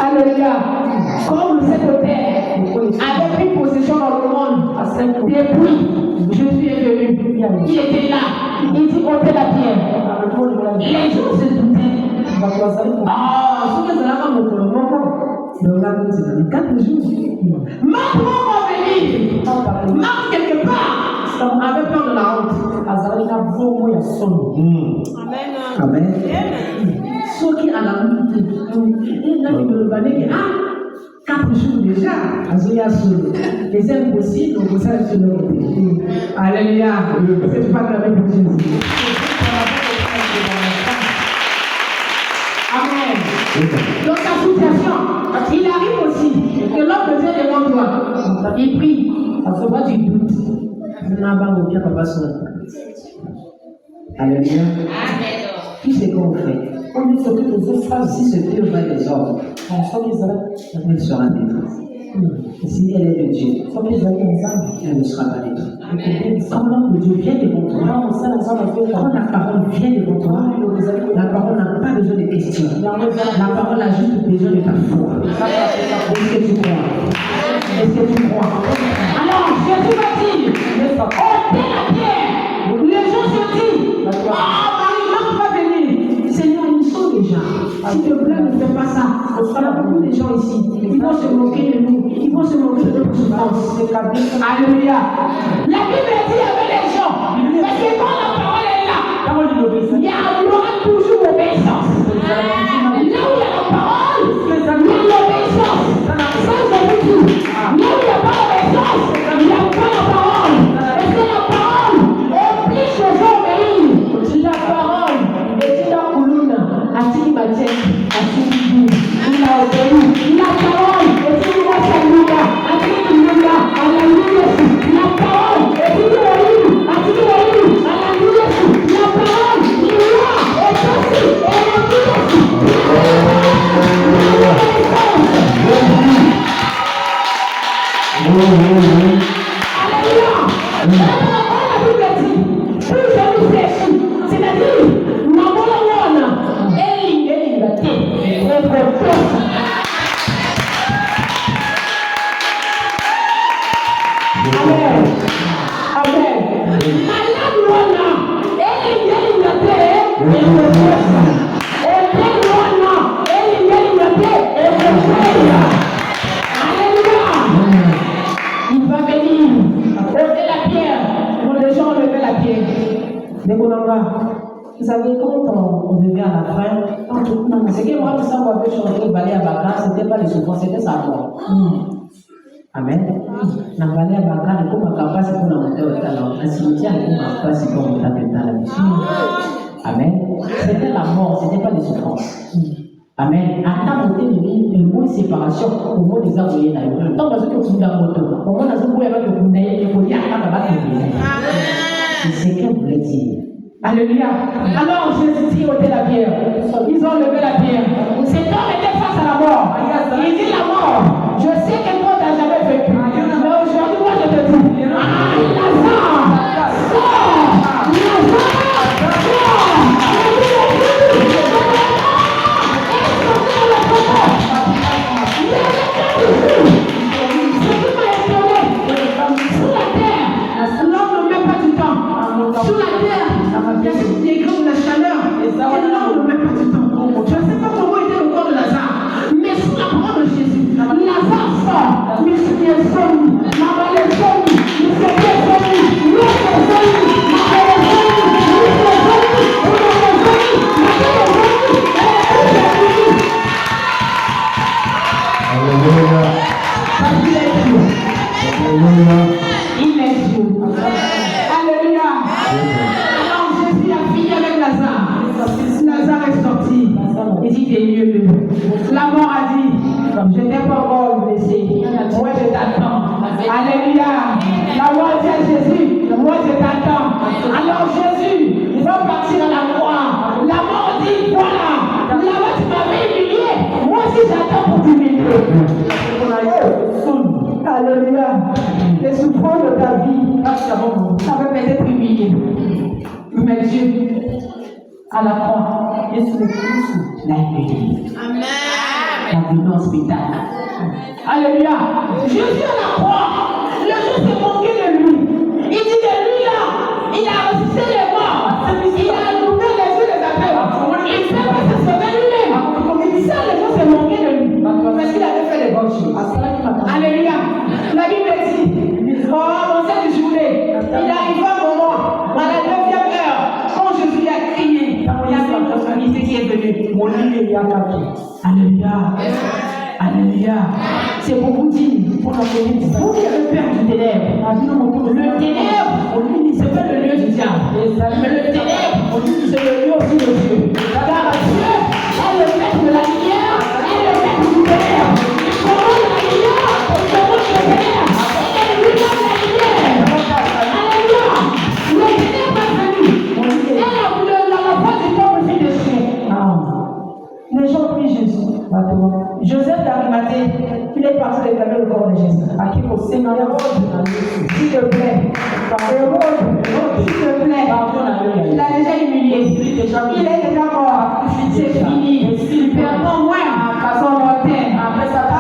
Alléluia. Comme cet autel avait pris possession dans le monde, depuis Jésus est venu, il était là, il dit ôtez la pierre. Les gens se doutaient. Ah, ce que cela va me prendre. 4 jours. Marc va venir. Marc quelque part avait peur de la honte. Amen. Ceux qui à la honte, il n'a que le balai. 4 jours déjà, c'est impossible, donc vous savez ce que c'est. Alléluia. Est-ce que tu parles avec Jésus? Amen. Dans ta situation, il arrive aussi que l'homme vient devant toi. Il prie. À ce moment du doute. Alléluia. Qui c'est qu'on fait? On dit ce que les autres phrases, si ce Dieu va les ordres, elle sera détruite. Si elle est de Dieu, elle ne sera pas détruite. Quand l'homme de Dieu vient devant toi, quand la parole vient devant toi, la parole n'a pas besoin de questions. La parole a juste besoin de ta foi. Est-ce que tu crois? Est-ce que tu crois? Alors, Jésus va dire, ôtez la pierre. Les gens se disent, Marie va venir. Seigneur, ils sont déjà. S'il te plaît, ne fais pas ça. Il y a beaucoup de gens ici. Ils vont se moquer de nous. Ils vont se moquer de notre souffrance. Alléluia. La Bible dit il y avait des gens. Parce que quand la parole est là, il y aura toujours obéissance. Là où il y a la parole, il y a l'obéissance. Ça, je vous dis. Là où il n'y a pas d'obéissance, il n'y a pas la parole. Parce que la parole oblige les gens à obéir. La parole est une colonne. Il a obéi. Il a Il va venir. Levez la pierre. Les gens levaient la pierre. Vous savez, quand on devient à la fin, c'est que moi, tout ça, on avait chanté le balai à Bakar, ce n'était pas les souffrances, c'était sa mort. Amen. Na balai à Bakar, il faut ma capacité pour la monter au talent. Un cimetière, il faut ma capacité pour monter au talent. Amen. C'était la mort, ce n'était pas les souffrances. Amen. À monter une bonne séparation, au moins des envoyés dans le temps, parce que tu as moto, au moins, dans un bout, il y a des bounailles, il faut dire à la bataille. C'est ce qu'elle voulait dire. Alléluia. Alors Jésus dit ôtez la pierre. Ils ont levé la pierre. Cet homme était face à la mort. Il dit la mort. Je sais que toi tu n'as jamais vécu. Mais aujourd'hui, moi je te dis. Lazare, sors. Sous la terre, l'homme ne met pas du temps. Sous la terre. Il y a des grands de la chaleur et l'homme ne met pas du temps. Je ne sais pas comment était le corps de Lazare, mais sous la parole de Jésus, Lazare sort, mais c'est bien sonné, ma malle est sonné, mais c'est bien sonné, l'autre est sonné, ma malle est sonné, l'autre est sonné, l'autre est sonné, ma malle est sonné, Alléluia. Alléluia. Il est Dieu. Alléluia. Alors Jésus a fini avec Lazare. Lazare est sorti. Il dit délivre-le. La mort a dit, je n'ai pas encore le blessé. Moi je t'attends. Alléluia. La mort dit à Jésus, moi je t'attends. Alors Jésus, il va partir à la croix. La mort dit, voilà, là-bas tu m'avais humilié. Moi aussi j'attends pour t'humilier. Alléluia. Les souffrances de ta vie, ça peut peut-être humilier. Mais Dieu, à la croix, Jésus le Christ l'a humilié. Amen. La vie dans le spectacle. Alléluia. Jésus à la croix, le jour s'est moqué de lui. Il dit de lui là, il a ressuscité les morts. Il a ouvert les yeux des aveugles. Il fait pas se sauver lui-même. Ça, les gens s'est moqué de lui. Parce qu'il avait fait les bonnes choses. Alléluia. La Bible dit, oh mon Seigneur du journée, il arrive un moment, à la 9e heure, quand Jésus a crié, il y a une responsabilité qui est venue. Alléluia. Alléluia. C'est pour vous dire, pour vous qui avez peur du ténèbre. Le ténèbre, c'est pas le lieu du diable. Mais le ténèbre, c'est le lieu aussi de Dieu. Car Dieu est le maître de la lumière et le maître du ténèbre. Il commande la lumière, il commande le ténèbre. Et lui-même la lumière. Alléluia. Le ténèbre est venu. Et la voix du peuple fit des chiens. Les gens prient Jésus. Joseph d'Arimathée, il est parti réclamer le corps de Jésus. À qui pour Seigneur, s'il te plaît, s'il te plaît, il a déjà humilié, il est déjà mort, c'est fini, perdons-moi à son mortel.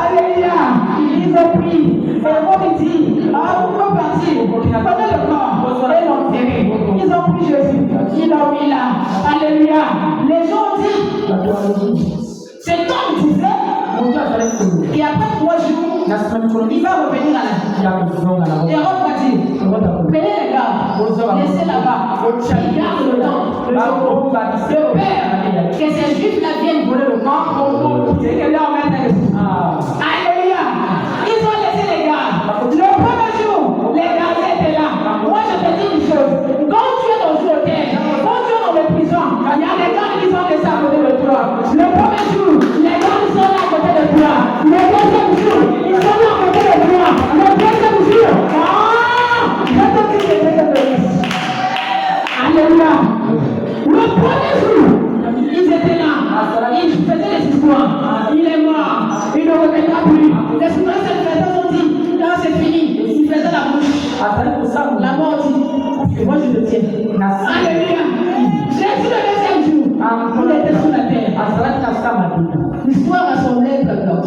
Alléluia, ils ont pris, et on dit, on peut partir, prenez le corps et l'enterrer. Ils ont pris Jésus, ils l'ont mis là. Alléluia, les gens disent, cet homme disait, et après 3 jours, il va revenir à la vie. Et Hérode va dire, prenez les gars, laissez là-bas, il garde le temps. Le père, que ces juifs-là viennent voler le corps, c'est que leur maître. Alléluia. Ils ont laissé les gars. Le premier jour, les gardiens étaient là. Moi, je te dis une chose. Quand tu es dans le hôtel, quand tu es dans les prisons, il y a des gars qui sont laissés à côté de toi. Le premier jour, les gars sont là à côté de toi. Le deuxième jour, ils sont là à côté de toi. Le deuxième jour, je te dis que c'est de police. Alléluia. Le premier jour, ils étaient là. Ils faisaient des histoires. Il est mort. Il ne reviendra plus. Les citoyens ont dit, là c'est fini. Ils faisaient la bouche. La mort dit, moi je le tiens. Alléluia. Jésus le deuxième jour, il était sous la terre. L'histoire a son maître blanc.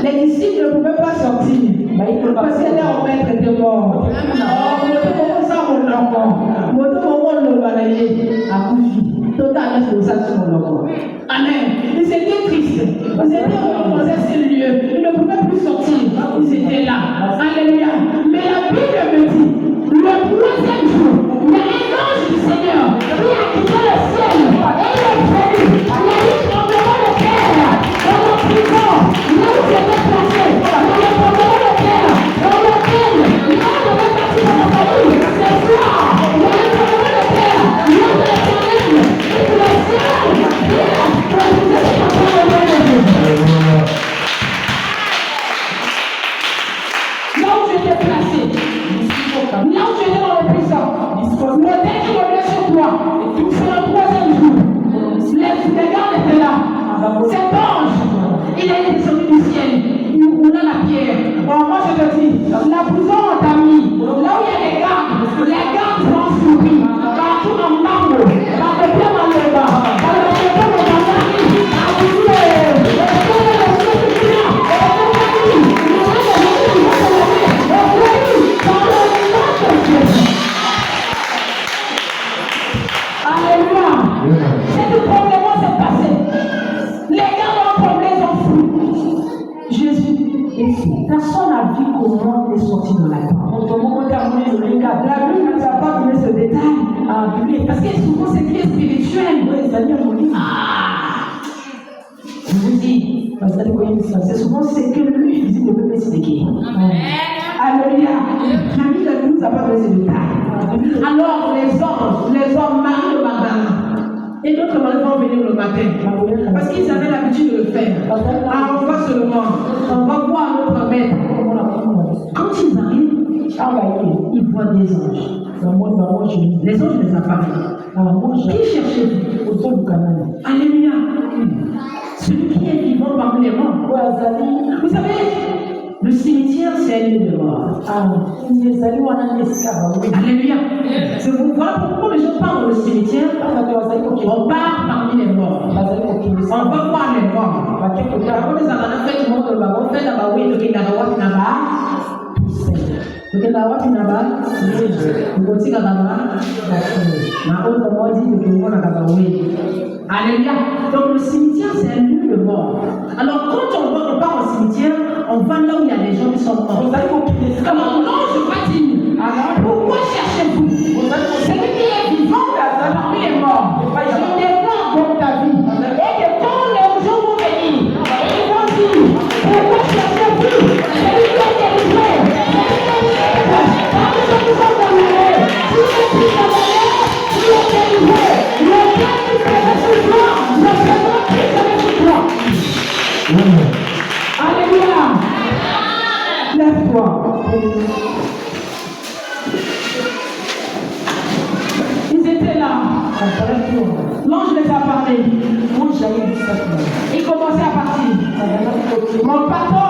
Les disciples ne pouvaient pas sortir. Parce que leur maître était mort. Oh, mon enfant, mon enfant, le balayé a couché. totalement sur ça sur mon enfant. Amen. Ils étaient tristes. Ils étaient dans ces lieux. Ils ne pouvaient plus sortir. Ils étaient là. Alléluia. Mais la Bible me dit, le 3e jour, il y a un ange du Seigneur qui a quitté le ciel et il est venu. Il y a eu tremblement de terre dans la prison. Là où j'étais placé, il y a eu tremblement de terre dans lequel là je vais partir dans la famille. Ce soir, il y a eu tremblement de terre. Là où l'Éternel et le ciel là où j'étais placé, là où j'étais dans le prison, le terre qui revenait sur toi, c'est le 3e jour. Les gardes étaient là. Cet ange, il est descendu du ciel, il roula la pierre. Bon, moi je te dis, la prison on t'a mis, là où il y a les gardes sont souris, partout en marbre, dans le pied dans le bas, dans le pied dans le bas, Alléluia. C'est du problème, c'est passé. Les gars ont problème, ils ont fou. Jésus est fou. Personne n'a vu comment il est sorti de la terre. La Bible ne nous a pas donné ce détail. Parce que souvent c'est très spirituel. Je vous dis, c'est souvent ce que lui dit ne peut pas expliquer. Alléluia. La Bible ne nous a pas donné ce détail. Alors les hommes marient le matin. Et d'autres vont venir le matin. Parce qu'ils avaient l'habitude de le faire. Ah, on va seulement. On va voir notre maître. Quand ils arrivent, ils voient des anges. Les anges ne les appartiennent. Qui cherchez-vous? Alléluia. Celui qui est vivant parmi les morts. Vous savez, le cimetière, c'est un lieu de mort. Alléluia. C'est pourquoi les gens parlent dans le cimetière, on part parmi les morts. On va voir les morts. Alléluia. Donc le cimetière, c'est un lieu de mort. Alors quand on part au cimetière, on va là où il y a des gens qui sont morts. Alors non, je vais dire, pourquoi cherchez-vous? Celui qui est vivant parmi les morts. Je déclare dans ta vie. Et que quand les gens vont venir, ils vont dire, pourquoi cherchez-vous? Celui qui est délivré, celui qui est libre, parmi ceux qui sont condamnés, si je suis condamné, si je suis délivré, le Dieu qui serait sur toi, le Seigneur qui serait sur toi. Alléluia. Lève-toi. Ils étaient là. L'ange les a parlé. Ils commençaient à partir. Mon patron,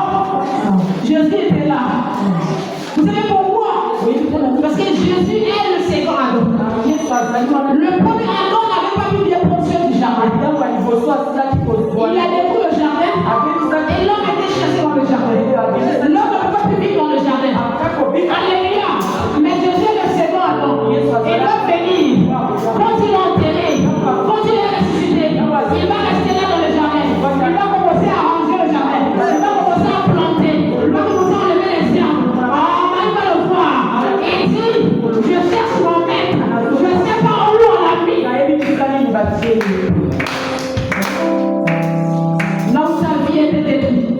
Jésus était là. Vous savez pourquoi? Parce que Jésus est le second Adam. Le premier Adam n'avait pas pu bien prendre soin du jardin. Il a détruit le jardin et l'homme était chassé dans le jardin. L'homme n'a pas pu vivre dans le jardin. Alléluia. Mais Jésus est le second Adam. Il va venir. Quand il est enterré, quand il est ressuscité, il va rester là dans le jardin. Il va commencer à arranger le jardin. Il va commencer à planter. Il va commencer à enlever les arbres. Ah, il va le voir. Il dit, je cherche mon maître. Je ne sais pas où on l'a mis. Là où sa vie était détruite,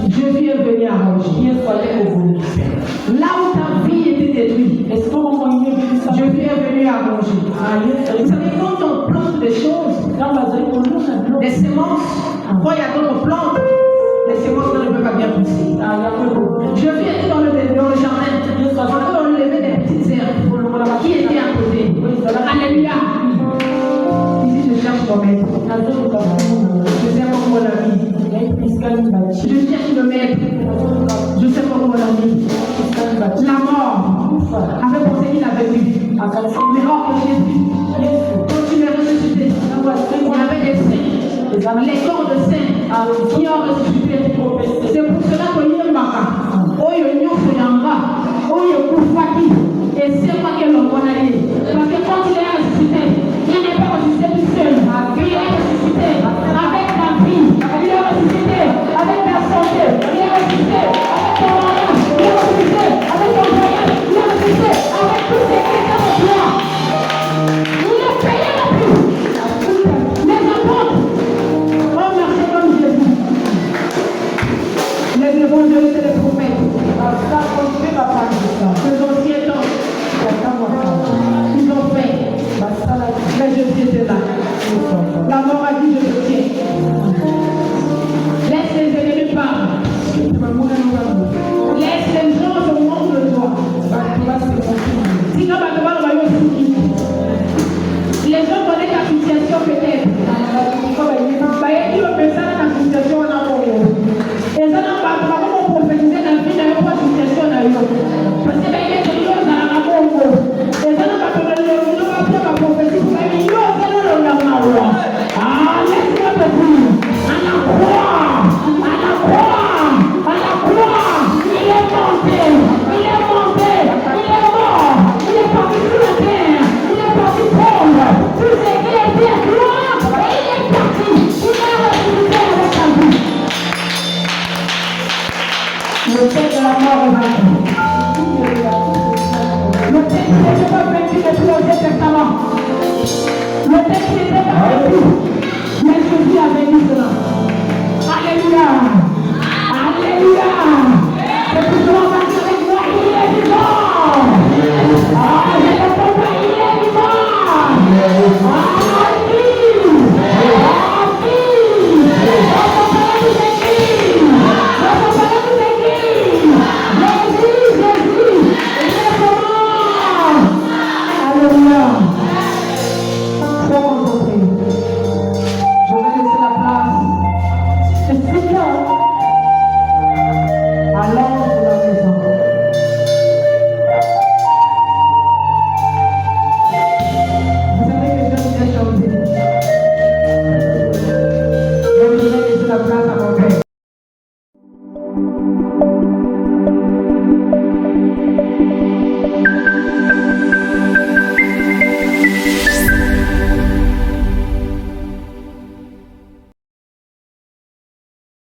Jésus est venu arranger. Là où ta vie était détruite, Jésus est venu arranger. Vous savez, quand on plante des choses, des semences, quand il y a d'autres plantes, les semences ne peuvent pas bien pousser. Jésus était dans le jardin, on enlevait des petites herbes qui étaient à côté. Alléluia. Ici, je cherche mon maître. Je sais comment la vie. Je cherche le maître. Je sais comment la vie. La mort avait pensé qu'il avait vu. Mais hors que Jésus, quand tu l'as ressuscité, il y avait des saints, les corps de saints qui ont ressuscité. C'est pour cela que Yemaka, Oyo Nyofuyanga, Oyo Koufaki, et c'est moi qui l'ai envoyé. Parce que quand il est ressuscité, Il n'est pas ressuscité tout seul. Il est ressuscité avec la vie. Il est ressuscité avec la santé. Il est ressuscité avec ton mariage. Il est ressuscité avec ton voyage. Il est ressuscité avec tous ces critères de toi. Il est payé le prix. Les apôtres ont marché comme Jésus. Les évangélistes et les prophètes. Les anciens temps. Ils ont fait. Mais Jésus était là. La mort a dit je te tiens. Laisse les ennemis parler. Laisse les gens se moquer de toi. Sinon, les gens connaissent ta situation peut-être. Il y a une situation en amour. Et ça n'a pas prophétisé la vie dans une situation. Parce que il y a des choses dans l'amour. Et ça n'a pas prophétisé. Ah, laisse-moi te dire. À la croix. Il est monté. Il est mort. Il est parti sur la terre. Il est parti prendre tout ce qui était à gloire. Et il est parti. Il a ressuscité avec sa vie. Le père de la mort est vaincu. Le père qui n'était pas vaincu depuis l'Ancien Testament. Le père qui n'était pas vaincu. Mais Jésus avait dit cela. Alléluia. Alléluia. Et tout le monde va dire avec moi, il est vivant. Ah, je ne peux pas, il est vivant. Ah, oui. La place à mon père.